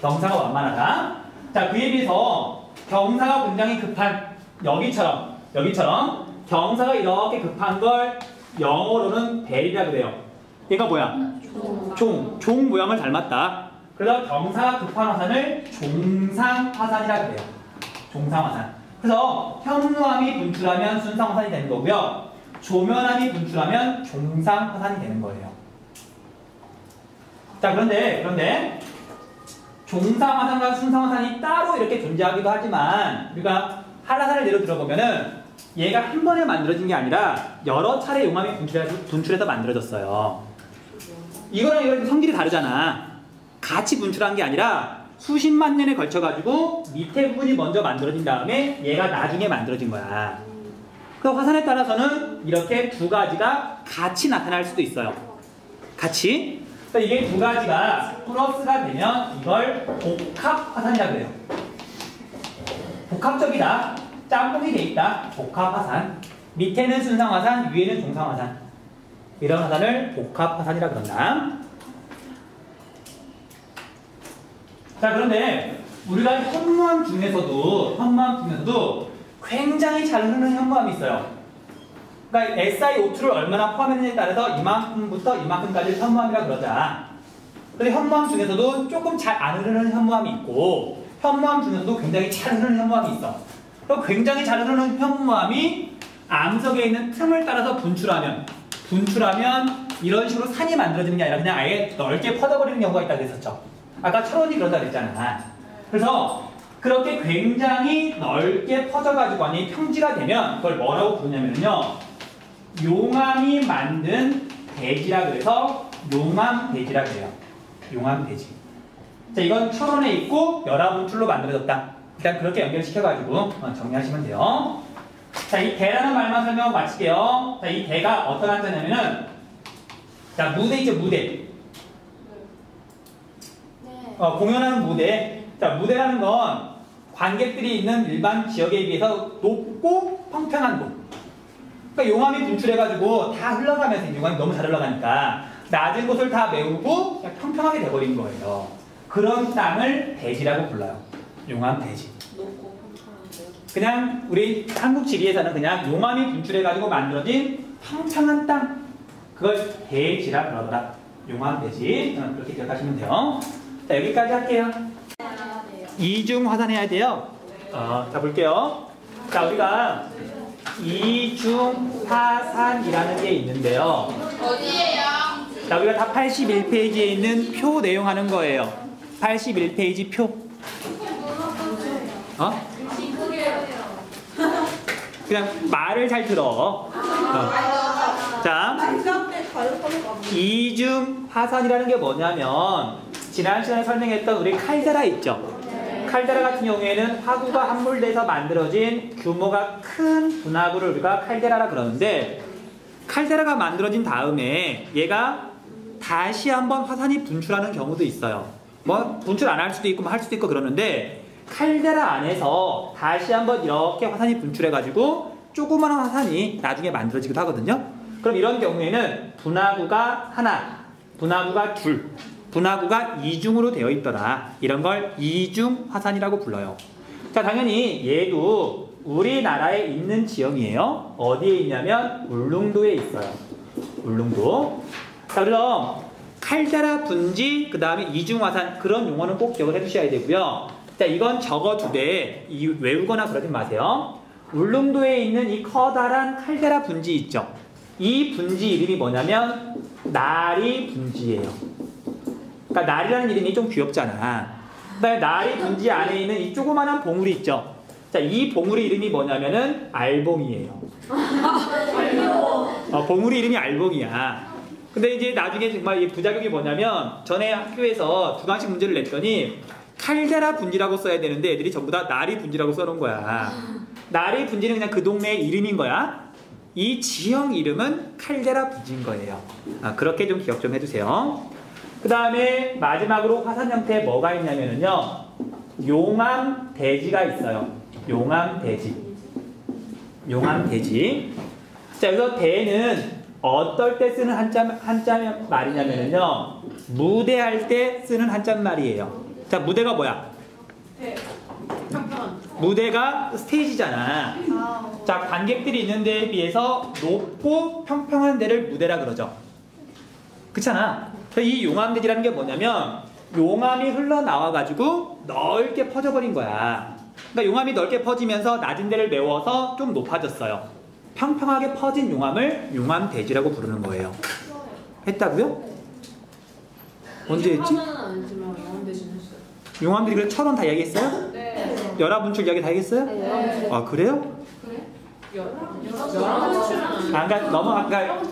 경사가 완만하다. 자, 그에 비해서 경사가 굉장히 급한 여기처럼 경사가 이렇게 급한 걸 영어로는 벨이라 그래요. 얘가 뭐야? 종 모양을 닮았다. 그래서 경사가 급한 화산을 종상화산이라 그래요. 종상화산. 그래서 현무암이 분출하면 순상화산이 되는 거고요. 조면암이 분출하면 종상화산이 되는 거예요. 자, 그런데 종상화산과 순상화산이 따로 이렇게 존재하기도 하지만 우리가 한라산을 예로 들어보면은 얘가 한 번에 만들어진 게 아니라 여러 차례 용암이 분출해서 만들어졌어요. 이거랑 성질이 다르잖아. 같이 분출한 게 아니라 수십만 년에 걸쳐가지고 밑에 부분이 먼저 만들어진 다음에 얘가 나중에 만들어진 거야. 그 화산에 따라서는 이렇게 두 가지가 같이 나타날 수도 있어요. 같이. 그래서 이게 두 가지가 플러스가 되면 이걸 복합화산이라고 해요. 복합적이다. 짬뽕이 돼 있다. 복합화산. 밑에는 순상화산, 위에는 종상화산. 이런 화산을 복합화산이라고 그런다. 자, 그런데 우리가 현무암 중에서도 굉장히 잘 흐르는 현무암이 있어요. 그러니까 SiO2를 얼마나 포함했느냐에 따라서 이만큼부터 이만큼까지 현무암이라고 그러자. 근데 현무암 중에서도 조금 잘 안 흐르는 현무암이 있고 현무암 중에서도 굉장히 잘 흐르는 현무암이 있어. 또 굉장히 잘 흐르는 현무암이 암석에 있는 틈을 따라서 분출하면 이런 식으로 산이 만들어지는 게 아니라 그냥 아예 넓게 퍼져버리는 경우가 있다고 했었죠. 아까 철원이 그런다 그랬잖아. 그래서 그렇게 굉장히 넓게 퍼져가지고 아니 평지가 되면 그걸 뭐라고 부르냐면요, 용암이 만든 대지라 그래서 용암대지라 그래요. 용암대지. 자, 이건 철원에 있고 열화분출로 만들어졌다. 일단 그렇게 연결시켜가지고 정리하시면 돼요. 자, 이 대라는 말만 설명 마칠게요. 자, 이 대가 어떤 한자냐면은, 자, 무대 있죠, 무대. 공연하는 무대. 자, 무대라는 건 관객들이 있는 일반 지역에 비해서 높고 평평한 곳. 그러니까 용암이 분출해가지고 다 흘러가면서 용암이 너무 잘 흘러가니까 낮은 곳을 다 메우고 그냥 평평하게 돼버린 거예요. 그런 땅을 대지라고 불러요. 용암대지. 높고 평평한데요. 그냥 우리 한국 지리에서는 그냥 용암이 분출해가지고 만들어진 평평한 땅, 그걸 대지라 그러더라. 용암대지. 그렇게 기억하시면 돼요. 자, 여기까지 할게요. 이중화산 해야 돼요. 자, 볼게요. 자, 우리가 이중화산이라는 게 있는데요. 어디에요? 자, 우리가 다 81페이지에 있는 표 내용하는 거예요. 81페이지 표. 그냥 말을 잘 들어. 자, 이중화산이라는 게 뭐냐면 지난 시간에 설명했던 우리 칼데라 있죠? 칼데라 같은 경우에는 화구가 함몰돼서 만들어진 규모가 큰 분화구를 우리가 칼데라라 그러는데, 칼데라가 만들어진 다음에 얘가 다시 한번 화산이 분출하는 경우도 있어요. 뭐 분출 안 할 수도 있고 뭐 할 수도 있고 그러는데 칼데라 안에서 다시 한번 이렇게 화산이 분출해가지고 조그마한 화산이 나중에 만들어지기도 하거든요. 그럼 이런 경우에는 분화구가 하나, 분화구가 둘, 분화구가 이중으로 되어 있더라. 이런 걸 이중 화산이라고 불러요. 자, 당연히 얘도 우리나라에 있는 지형이에요. 어디에 있냐면 울릉도에 있어요. 울릉도. 자, 그럼 칼데라 분지, 그 다음에 이중화산, 그런 용어는 꼭 기억을 해두셔야 되고요. 자, 이건 적어두되 외우거나 그러지 마세요. 울릉도에 있는 이 커다란 칼데라 분지 있죠. 이 분지 이름이 뭐냐면 나리 분지예요. 그러니까 나리라는 이름이 좀 귀엽잖아. 그다음에 나리 분지 안에 있는 이 조그만한 봉우리 있죠. 자, 이 봉우리 이름이 뭐냐면은 알봉이에요. 봉우리 이름이 알봉이야. 근데 이제 나중에 정말 이 부작용이 뭐냐면 전에 학교에서 주관식 문제를 냈더니 칼데라 분지라고 써야 되는데 애들이 전부 다 나리 분지라고 써놓은 거야. 나리 분지는 그냥 그 동네의 이름인 거야. 이 지형 이름은 칼데라 분지인 거예요. 그렇게 좀 기억 좀 해두세요. 그 다음에 마지막으로 화산 형태에 뭐가 있냐면요, 용암대지가 있어요. 용암대지. 용암대지. 자, 여기서 대는 어떨 때 쓰는 한자 말이냐면요, 무대할 때 쓰는 한자 말이에요. 자, 무대가 뭐야? 무대가 스테이지잖아. 자, 관객들이 있는 데에 비해서 높고 평평한 데를 무대라 그러죠. 그렇잖아. 이 용암대지라는 게 뭐냐면 용암이 흘러나와가지고 넓게 퍼져버린 거야. 그러니까 용암이 넓게 퍼지면서 낮은 데를 메워서 좀 높아졌어요. 평평하게 퍼진 용암을 용암대지라고 부르는 거예요. 했다고요? 언제 했지? 용암들이 그래 철원 다 얘기했어요? 네. 열화분출 이야기 다 얘기했어요? 네. 아, 그래요? 그러니까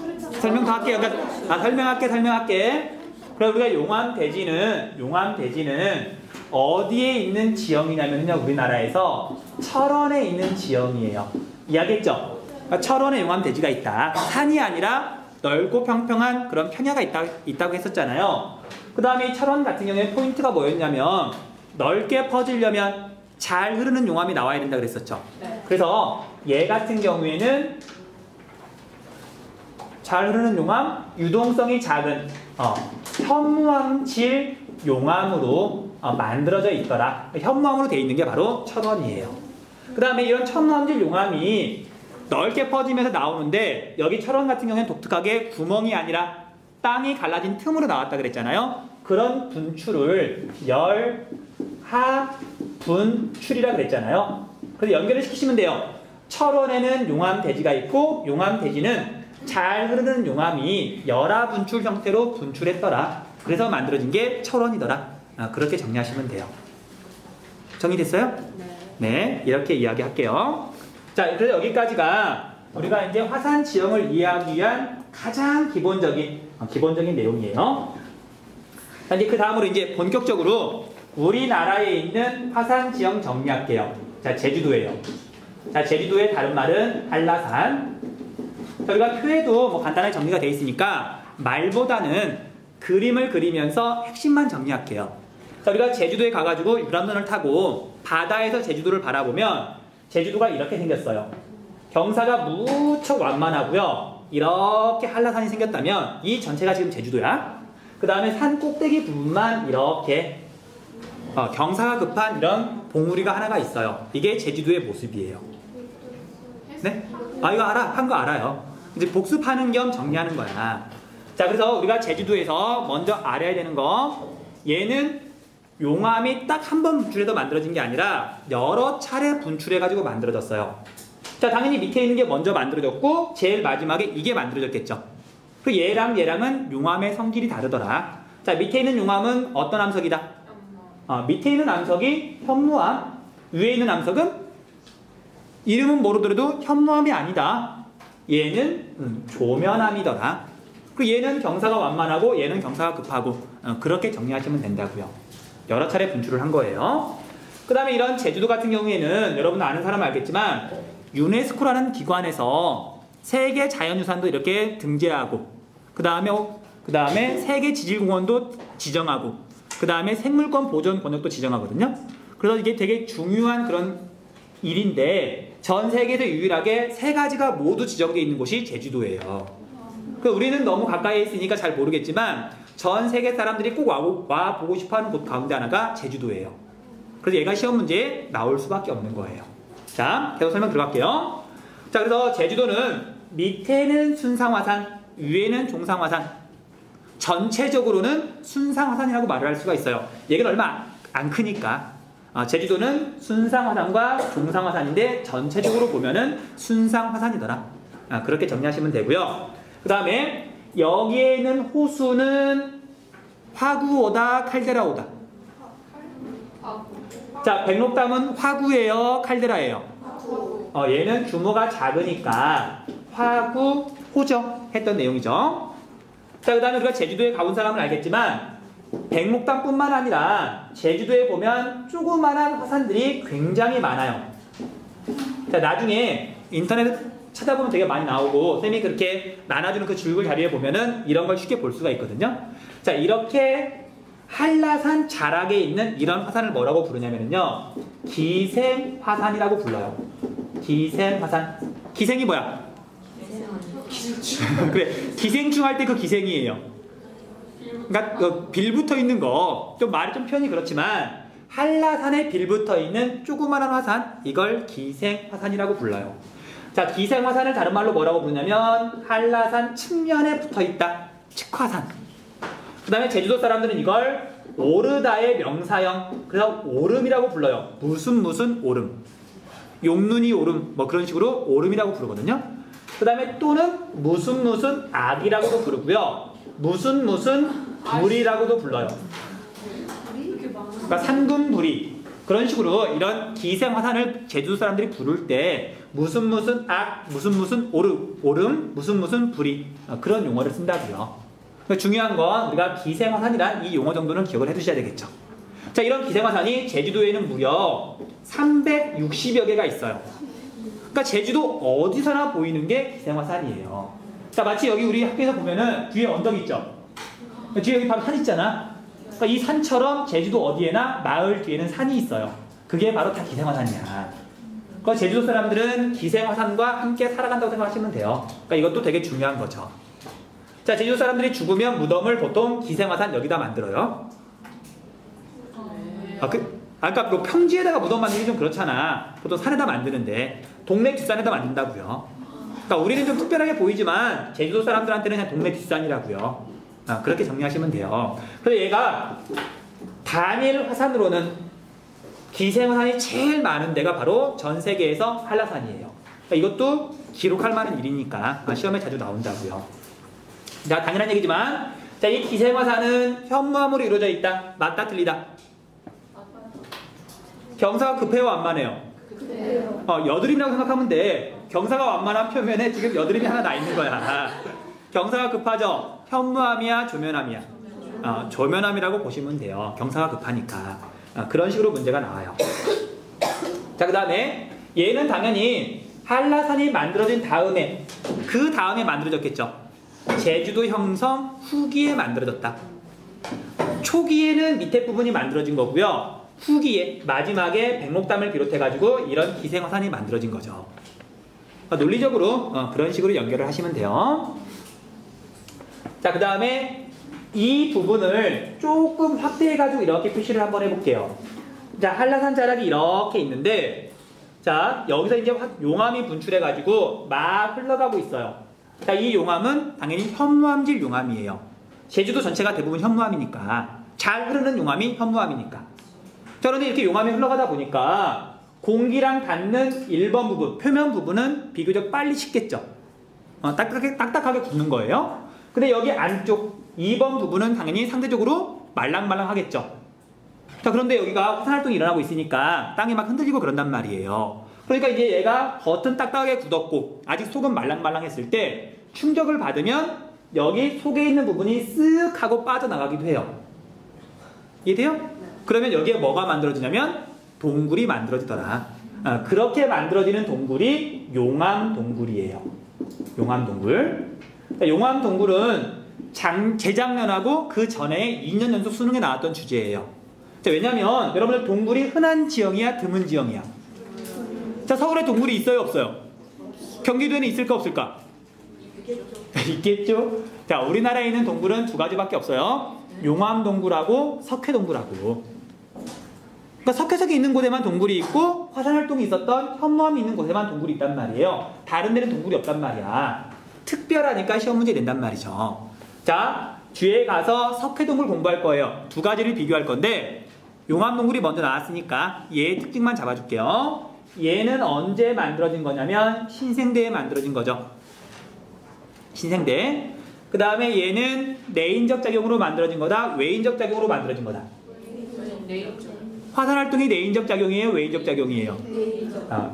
설명 더 할게요. 그러니까 설명할게. 그럼 우리가 용암대지는 어디에 있는 지형이냐면요, 우리나라에서 철원에 있는 지형이에요. 이야기했죠? 그러니까 철원에 용암대지가 있다. 산이 아니라 넓고 평평한 그런 평야가 있다고 했었잖아요. 그 다음에 철원 같은 경우에 포인트가 뭐였냐면 넓게 퍼지려면 잘 흐르는 용암이 나와야 된다 그랬었죠. 네. 그래서 얘 같은 경우에는 잘 흐르는 용암, 유동성이 작은 현무암질 용암으로 만들어져 있더라. 현무암으로 되어 있는 게 바로 철원이에요. 그 다음에 이런 현무암질 용암이 넓게 퍼지면서 나오는데 여기 철원 같은 경우에는 독특하게 구멍이 아니라 땅이 갈라진 틈으로 나왔다 그랬잖아요. 그런 분출을 열하분출이라 그랬잖아요. 그래서 연결을 시키시면 돼요. 철원에는 용암대지가 있고 용암대지는 잘 흐르는 용암이 열하분출 형태로 분출했더라. 그래서 만들어진 게 철원이더라. 그렇게 정리하시면 돼요. 정리됐어요? 네, 이렇게 이야기할게요. 자, 그래서 여기까지가 우리가 이제 화산 지형을 이해하기 위한 가장 기본적인 내용이에요. 자, 이제 그 다음으로 이제 본격적으로 우리나라에 있는 화산 지형 정리할게요. 자, 제주도예요. 자, 제주도의 다른 말은 한라산. 자, 우리가 표에도 뭐 간단하게 정리가 되어 있으니까 말보다는 그림을 그리면서 핵심만 정리할게요. 자, 우리가 제주도에 가가지고 유람선을 타고 바다에서 제주도를 바라보면 제주도가 이렇게 생겼어요. 경사가 무척 완만하고요. 이렇게 한라산이 생겼다면 이 전체가 지금 제주도야. 그 다음에 산 꼭대기 부분만 이렇게 경사가 급한 이런 봉우리가 하나가 있어요. 이게 제주도의 모습이에요. 네? 이거 한 거 알아요. 이제 복습하는 겸 정리하는 거야. 자, 그래서 우리가 제주도에서 먼저 알아야 되는 거, 얘는 용암이 딱 한 번 분출해서 만들어진 게 아니라 여러 차례 분출해가지고 만들어졌어요. 자, 당연히 밑에 있는 게 먼저 만들어졌고 제일 마지막에 이게 만들어졌겠죠. 그리고 얘랑은 용암의 성질이 다르더라. 자, 밑에 있는 용암은 어떤 암석이다? 밑에 있는 암석이 현무암, 위에 있는 암석은 이름은 모르더라도 현무암이 아니다. 얘는 조면암이더라. 그리고 얘는 경사가 완만하고 얘는 경사가 급하고 그렇게 정리하시면 된다고요. 여러 차례 분출을 한 거예요. 그 다음에 이런 제주도 같은 경우에는 여러분 아는 사람은 알겠지만 유네스코라는 기관에서 세계 자연유산도 이렇게 등재하고, 그 다음에 세계 지질공원도 지정하고, 그 다음에 생물권 보존 권역도 지정하거든요. 그래서 이게 되게 중요한 그런 일인데, 전 세계에서 유일하게 세 가지가 모두 지정되어 있는 곳이 제주도예요. 우리는 너무 가까이에 있으니까 잘 모르겠지만, 전 세계 사람들이 꼭 와 보고 싶어 하는 곳 가운데 하나가 제주도예요. 그래서 얘가 시험 문제에 나올 수밖에 없는 거예요. 자, 계속 설명 들어갈게요. 자, 그래서 제주도는 밑에는 순상화산, 위에는 종상화산, 전체적으로는 순상화산이라고 말을 할 수가 있어요. 얘는 얼마 안 크니까. 제주도는 순상화산과 종상화산인데 전체적으로 보면은 순상화산이더라. 그렇게 정리하시면 되고요. 그 다음에 여기에는 호수는 화구오다, 칼데라오다. 자, 백록담은 화구예요, 칼데라예요? 얘는 규모가 작으니까 화구, 호죠 했던 내용이죠. 자, 그 다음에 우리가 제주도에 가본 사람은 알겠지만 백록담뿐만 아니라 제주도에 보면 조그만한 화산들이 굉장히 많아요. 자, 나중에 인터넷 찾아보면 되게 많이 나오고 쌤이 그렇게 나눠주는 그 줄글 자리에 보면은 이런 걸 쉽게 볼 수가 있거든요. 자, 이렇게 한라산 자락에 있는 이런 화산을 뭐라고 부르냐면요, 기생화산이라고 불러요. 기생화산. 기생이 뭐야? 그래, 기생충 할 때 그 기생이에요. 그러니까 그 빌 붙어 있는 거, 좀 말이 좀 표현이 그렇지만 한라산에 빌 붙어 있는 조그마한 화산, 이걸 기생화산이라고 불러요. 자, 기생화산을 다른 말로 뭐라고 부르냐면 한라산 측면에 붙어 있다, 측화산. 그 다음에 제주도 사람들은 이걸 오르다의 명사형, 그래서 오름이라고 불러요. 무슨 오름, 용눈이 오름, 뭐 그런 식으로 오름이라고 부르거든요. 그 다음에 또는 무슨 악이라고도 부르고요, 무슨 불이라고도 불러요. 그러니까 산금불이, 그런 식으로 이런 기생화산을 제주도 사람들이 부를 때 무슨 악, 무슨 오름, 무슨 불이, 그런 용어를 쓴다고요. 그러니까 중요한 건 우리가 기생화산이란 이 용어 정도는 기억을 해두셔야 되겠죠. 자, 이런 기생화산이 제주도에는 무려 360여 개가 있어요. 그러니까 제주도 어디서나 보이는 게 기생화산이에요. 자, 마치 여기 우리 학교에서 보면은 뒤에 언덕 있죠? 뒤에 여기 바로 산 있잖아. 그러니까 이 산처럼 제주도 어디에나 마을 뒤에는 산이 있어요. 그게 바로 다 기생화산이야. 그러니까 제주도 사람들은 기생화산과 함께 살아간다고 생각하시면 돼요. 그러니까 이것도 되게 중요한 거죠. 자, 제주도 사람들이 죽으면 무덤을 보통 기생화산 여기다 만들어요. 아까 뭐 평지에다가 무덤 만들기 좀 그렇잖아. 보통 산에다 만드는데 동네 뒷산에다 만든다고요. 그러니까 우리는 좀 특별하게 보이지만 제주도 사람들한테는 그냥 동네 뒷산이라고요. 그렇게 정리하시면 돼요. 그래서 얘가 단일 화산으로는 기생화산이 제일 많은 데가 바로 전 세계에서 한라산이에요. 그러니까 이것도 기록할 만한 일이니까 시험에 자주 나온다고요. 자, 당연한 얘기지만, 자, 이 기생화산은 현무암으로 이루어져 있다. 맞다, 틀리다? 경사가 급해요, 완만해요? 급해요. 여드름이라고 생각하면 돼. 경사가 완만한 표면에 지금 여드름이 하나 나 있는 거야. 경사가 급하죠? 현무암이야, 조면암이야? 조면암이라고 보시면 돼요. 경사가 급하니까. 그런 식으로 문제가 나와요. 자, 그 다음에 얘는 당연히 한라산이 만들어진 다음에, 그 다음에 만들어졌겠죠. 제주도 형성 후기에 만들어졌다. 초기에는 밑에 부분이 만들어진 거고요. 후기에, 마지막에 백록담을 비롯해가지고 이런 기생화산이 만들어진 거죠. 논리적으로 그런 식으로 연결을 하시면 돼요. 자, 그 다음에 이 부분을 조금 확대해가지고 이렇게 표시를 한번 해볼게요. 자, 한라산 자락이 이렇게 있는데, 자, 여기서 이제 용암이 분출해가지고 막 흘러가고 있어요. 자, 이 용암은 당연히 현무암질 용암이에요. 제주도 전체가 대부분 현무암이니까, 잘 흐르는 용암이 현무암이니까. 자, 그런데 이렇게 용암이 흘러가다 보니까 공기랑 닿는 1번 부분, 표면 부분은 비교적 빨리 식겠죠. 딱딱하게 굳는 거예요. 근데 여기 안쪽 2번 부분은 당연히 상대적으로 말랑말랑하겠죠. 자, 그런데 여기가 화산활동이 일어나고 있으니까 땅이 막 흔들리고 그런단 말이에요. 그러니까 이제 얘가 겉은 딱딱하게 굳었고 아직 속은 말랑말랑했을 때 충격을 받으면 여기 속에 있는 부분이 쓱 하고 빠져나가기도 해요. 이해돼요? 그러면 여기에 뭐가 만들어지냐면 동굴이 만들어지더라. 그렇게 만들어지는 동굴이 용암 동굴이에요. 용암동굴. 용암동굴은 재작년하고 그 전에 2년 연속 수능에 나왔던 주제예요. 자, 왜냐면 여러분들 동굴이 흔한 지형이야, 드문 지형이야? 자, 서울에 동굴이 있어요, 없어요? 경기도에는 있을까, 없을까? 있겠죠? 자, 우리나라에 있는 동굴은 두 가지밖에 없어요. 용암동굴하고 석회동굴하고. 그러니까 석회석이 있는 곳에만 동굴이 있고 화산활동이 있었던 현무암이 있는 곳에만 동굴이 있단 말이에요. 다른 데는 동굴이 없단 말이야. 특별하니까 시험 문제 낸단 말이죠. 자, 뒤에 가서 석회동굴 공부할 거예요. 두 가지를 비교할 건데 용암동굴이 먼저 나왔으니까 얘의 특징만 잡아줄게요. 얘는 언제 만들어진 거냐면 신생대에 만들어진 거죠. 신생대. 그 다음에 얘는 내인적 작용으로 만들어진 거다, 외인적 작용으로 만들어진 거다. 화산활동이 내인적 작용이에요, 외인적 작용이에요?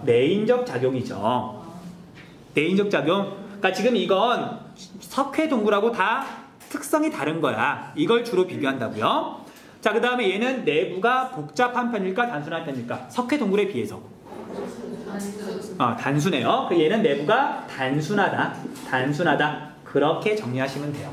내인적 작용이죠. 내인적 작용. 그러니까 지금 이건 석회동굴하고 다 특성이 다른 거야. 이걸 주로 비교한다고요. 자, 그 다음에 얘는 내부가 복잡한 편일까, 단순한 편일까? 석회동굴에 비해서 단순해요. 얘는 내부가 단순하다. 단순하다. 그렇게 정리하시면 돼요.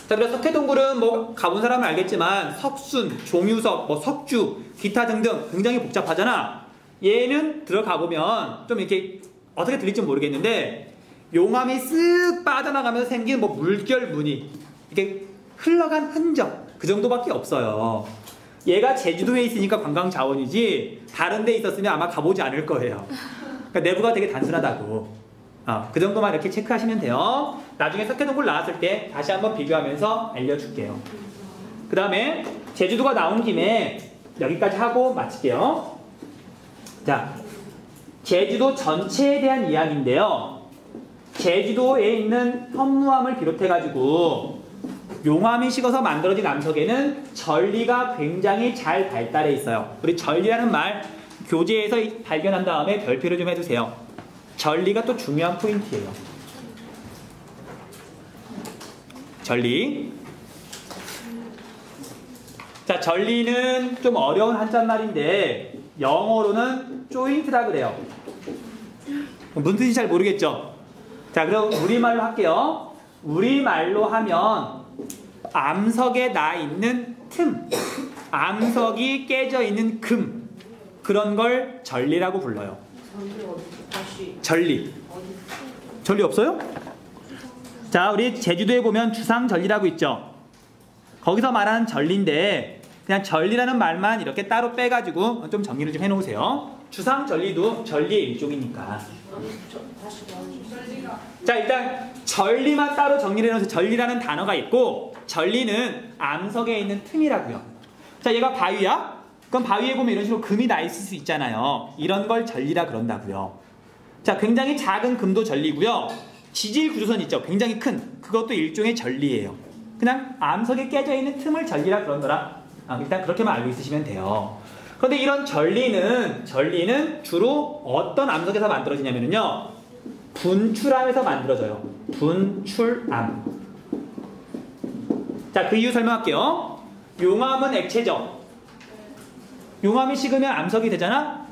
자, 그래서 석회동굴은 뭐 가본 사람은 알겠지만 석순, 종유석, 뭐 석주, 기타 등등 굉장히 복잡하잖아. 얘는 들어가 보면 좀 이렇게 어떻게 들릴지 모르겠는데 용암이 쓱 빠져나가면서 생긴 뭐 물결 무늬, 이게 흘러간 흔적 그 정도밖에 없어요. 얘가 제주도에 있으니까 관광 자원이지 다른 데 있었으면 아마 가보지 않을 거예요. 그러니까 내부가 되게 단순하다고. 그 정도만 이렇게 체크하시면 돼요. 나중에 석회동굴 나왔을 때 다시 한번 비교하면서 알려줄게요. 그 다음에 제주도가 나온 김에 여기까지 하고 마칠게요. 자, 제주도 전체에 대한 이야기인데요. 제주도에 있는 현무암을 비롯해가지고 용암이 식어서 만들어진 암석에는 전리가 굉장히 잘 발달해 있어요. 우리 전리라는 말 교재에서 발견한 다음에 별표를 좀 해주세요. 전리가 또 중요한 포인트예요. 전리. 자, 전리는 좀 어려운 한자말인데 영어로는 조인트라 그래요. 무슨 뜻인지 잘 모르겠죠? 자, 그럼 우리말로 할게요. 우리말로 하면 암석에 나 있는 틈, 암석이 깨져 있는 금, 그런 걸 전리라고 불러요. 전리. 전리 없어요? 자, 우리 제주도에 보면 주상전리라고 있죠. 거기서 말하는 전리인데 그냥 전리라는 말만 이렇게 따로 빼가지고 좀 정리를 좀 해놓으세요. 주상전리도 전리의 일종이니까. 자, 일단 전리만 따로 정리를 해놓으세요. 전리라는 단어가 있고 전리는 암석에 있는 틈이라고요. 자, 얘가 바위야? 그럼 바위에 보면 이런 식으로 금이 나 있을 수 있잖아요. 이런 걸 전리라 그런다고요. 자, 굉장히 작은 금도 전리고요. 지질 구조선 있죠. 굉장히 큰. 그것도 일종의 전리예요. 그냥 암석에 깨져 있는 틈을 전리라 그러더라. 일단 그렇게만 알고 있으시면 돼요. 그런데 이런 전리는 주로 어떤 암석에서 만들어지냐면요. 분출암에서 만들어져요. 분출암. 자, 그 이유 설명할게요. 용암은 액체죠. 용암이 식으면 암석이 되잖아?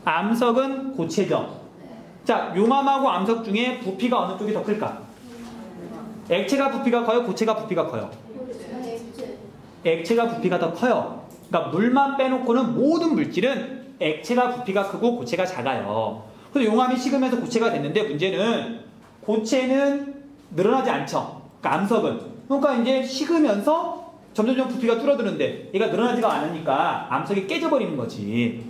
암석은 고체죠. 자, 용암하고 암석 중에 부피가 어느 쪽이 더 클까? 액체가 부피가 커요? 고체가 부피가 커요? 액체가 부피가 더 커요. 그러니까 물만 빼놓고는 모든 물질은 액체가 부피가 크고 고체가 작아요. 그래서 용암이 식으면서 고체가 됐는데 문제는 고체는 늘어나지 않죠. 그러니까 암석은. 그러니까 이제 식으면서 점점 부피가 줄어드는데 얘가 늘어나지가 않으니까 암석이 깨져버리는 거지.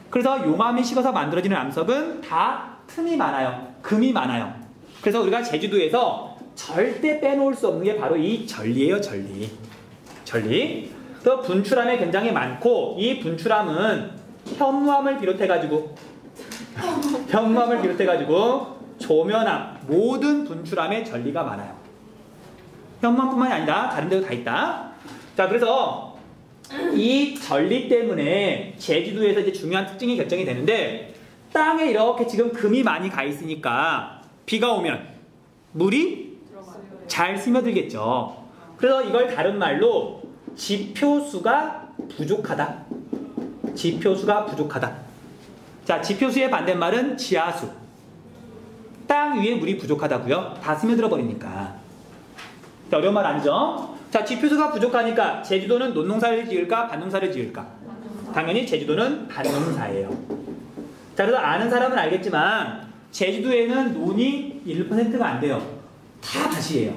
그래서 용암이 식어서 만들어지는 암석은 다 틈이 많아요. 금이 많아요. 그래서 우리가 제주도에서 절대 빼놓을 수 없는 게 바로 이 전리예요. 전리. 또 분출암에 굉장히 많고 이 분출암은 현무암을 비롯해가지고 조면암 모든 분출암에 전리가 많아요. 현무암뿐만이 아니라 다른 데도 다 있다. 자, 그래서 이 전리 때문에 제주도에서 이제 중요한 특징이 결정이 되는데 땅에 이렇게 지금 금이 많이 가 있으니까 비가 오면 물이 잘 스며들겠죠. 그래서 이걸 다른 말로 지표수가 부족하다. 지표수가 부족하다. 자, 지표수의 반대말은 지하수. 땅 위에 물이 부족하다고요? 다 스며들어 버리니까. 어려운 말 아니죠? 자, 지표수가 부족하니까 제주도는 논농사를 지을까 밭농사를 지을까? 당연히 제주도는 밭농사예요. 자, 그래서 아는 사람은 알겠지만 제주도에는 논이 1%가 안 돼요. 다 밭이에요.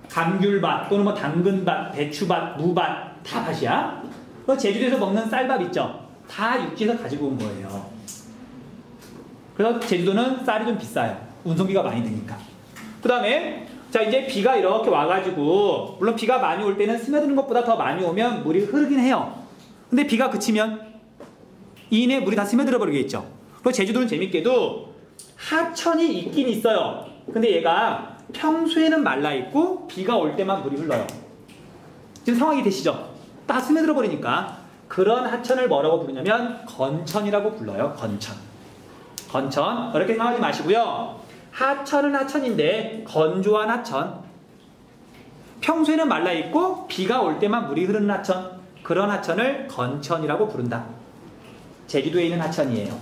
감귤밭 또는 뭐 당근밭, 배추밭, 무밭 다 밭이야. 제주도에서 먹는 쌀밥 있죠? 다 육지에서 가지고 온 거예요. 그래서 제주도는 쌀이 좀 비싸요. 운송비가 많이 드니까. 그 다음에 자, 이제 비가 이렇게 와가지고 물론 비가 많이 올 때는 스며드는 것보다 더 많이 오면 물이 흐르긴 해요. 근데 비가 그치면 이내 물이 다 스며들어 버리겠죠. 그리고 제주도는 재밌게도 하천이 있긴 있어요. 근데 얘가 평소에는 말라있고 비가 올 때만 물이 흘러요. 지금 상황이 되시죠? 다 스며들어 버리니까 그런 하천을 뭐라고 부르냐면 건천이라고 불러요. 건천. 건천. 어렵게 생각하지 마시고요. 하천은 하천인데 건조한 하천. 평소에는 말라있고 비가 올 때만 물이 흐르는 하천. 그런 하천을 건천이라고 부른다. 제주도에 있는 하천이에요.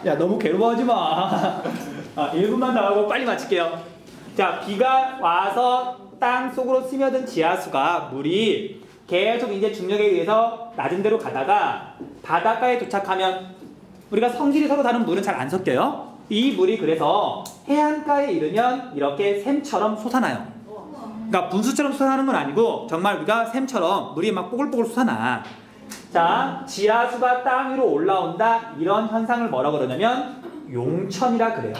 야, 너무 괴로워하지 마. 1분만 더 하고 빨리 마칠게요. 자, 비가 와서 땅 속으로 스며든 지하수가 물이 계속 이제 중력에 의해서 낮은 데로 가다가 바닷가에 도착하면 우리가 성질이 서로 다른 물은 잘 안 섞여요. 이 물이 그래서 해안가에 이르면 이렇게 샘처럼 솟아나요. 그러니까 분수처럼 솟아나는 건 아니고 정말 우리가 샘처럼 물이 막 뽀글뽀글 솟아나. 자, 지하수가 땅 위로 올라온다. 이런 현상을 뭐라 그러냐면 용천이라 그래요.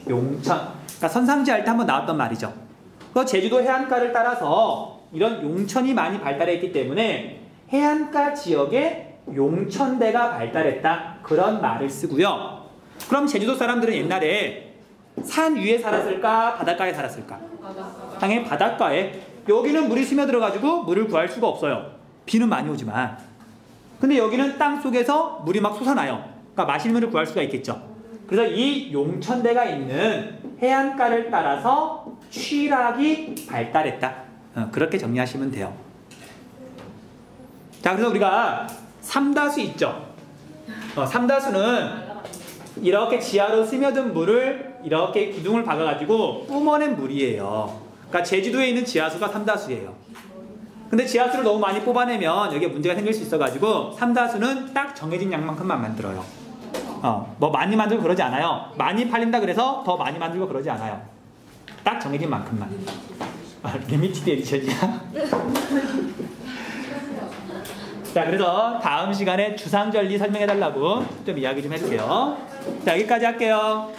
용천. 그러니까 선상지 할 때 한번 나왔던 말이죠. 그 제주도 해안가를 따라서 이런 용천이 많이 발달했기 때문에 해안가 지역에 용천대가 발달했다. 그런 말을 쓰고요. 그럼 제주도 사람들은 옛날에 산 위에 살았을까? 바닷가에 살았을까? 당연히 바닷가에. 여기는 물이 스며들어가지고 물을 구할 수가 없어요. 비는 많이 오지만. 근데 여기는 땅 속에서 물이 막 솟아나요. 그러니까 마실 물을 구할 수가 있겠죠. 그래서 이 용천대가 있는 해안가를 따라서 취락이 발달했다. 그렇게 정리하시면 돼요. 자, 그래서 우리가 삼다수 있죠. 삼다수는 이렇게 지하로 스며든 물을 이렇게 기둥을 박아가지고 뿜어낸 물이에요. 그러니까 제주도에 있는 지하수가 삼다수예요. 근데 지하수를 너무 많이 뽑아내면 여기에 문제가 생길 수 있어가지고 삼다수는 딱 정해진 양만큼만 만들어요. 뭐 많이 만들고 그러지 않아요. 많이 팔린다 그래서 더 많이 만들고 그러지 않아요. 딱 정해진 만큼만. 리미티드 에디션이야? 자, 그래서 다음 시간에 주상절리 설명해달라고 좀 이야기 좀 해주세요. 자, 여기까지 할게요.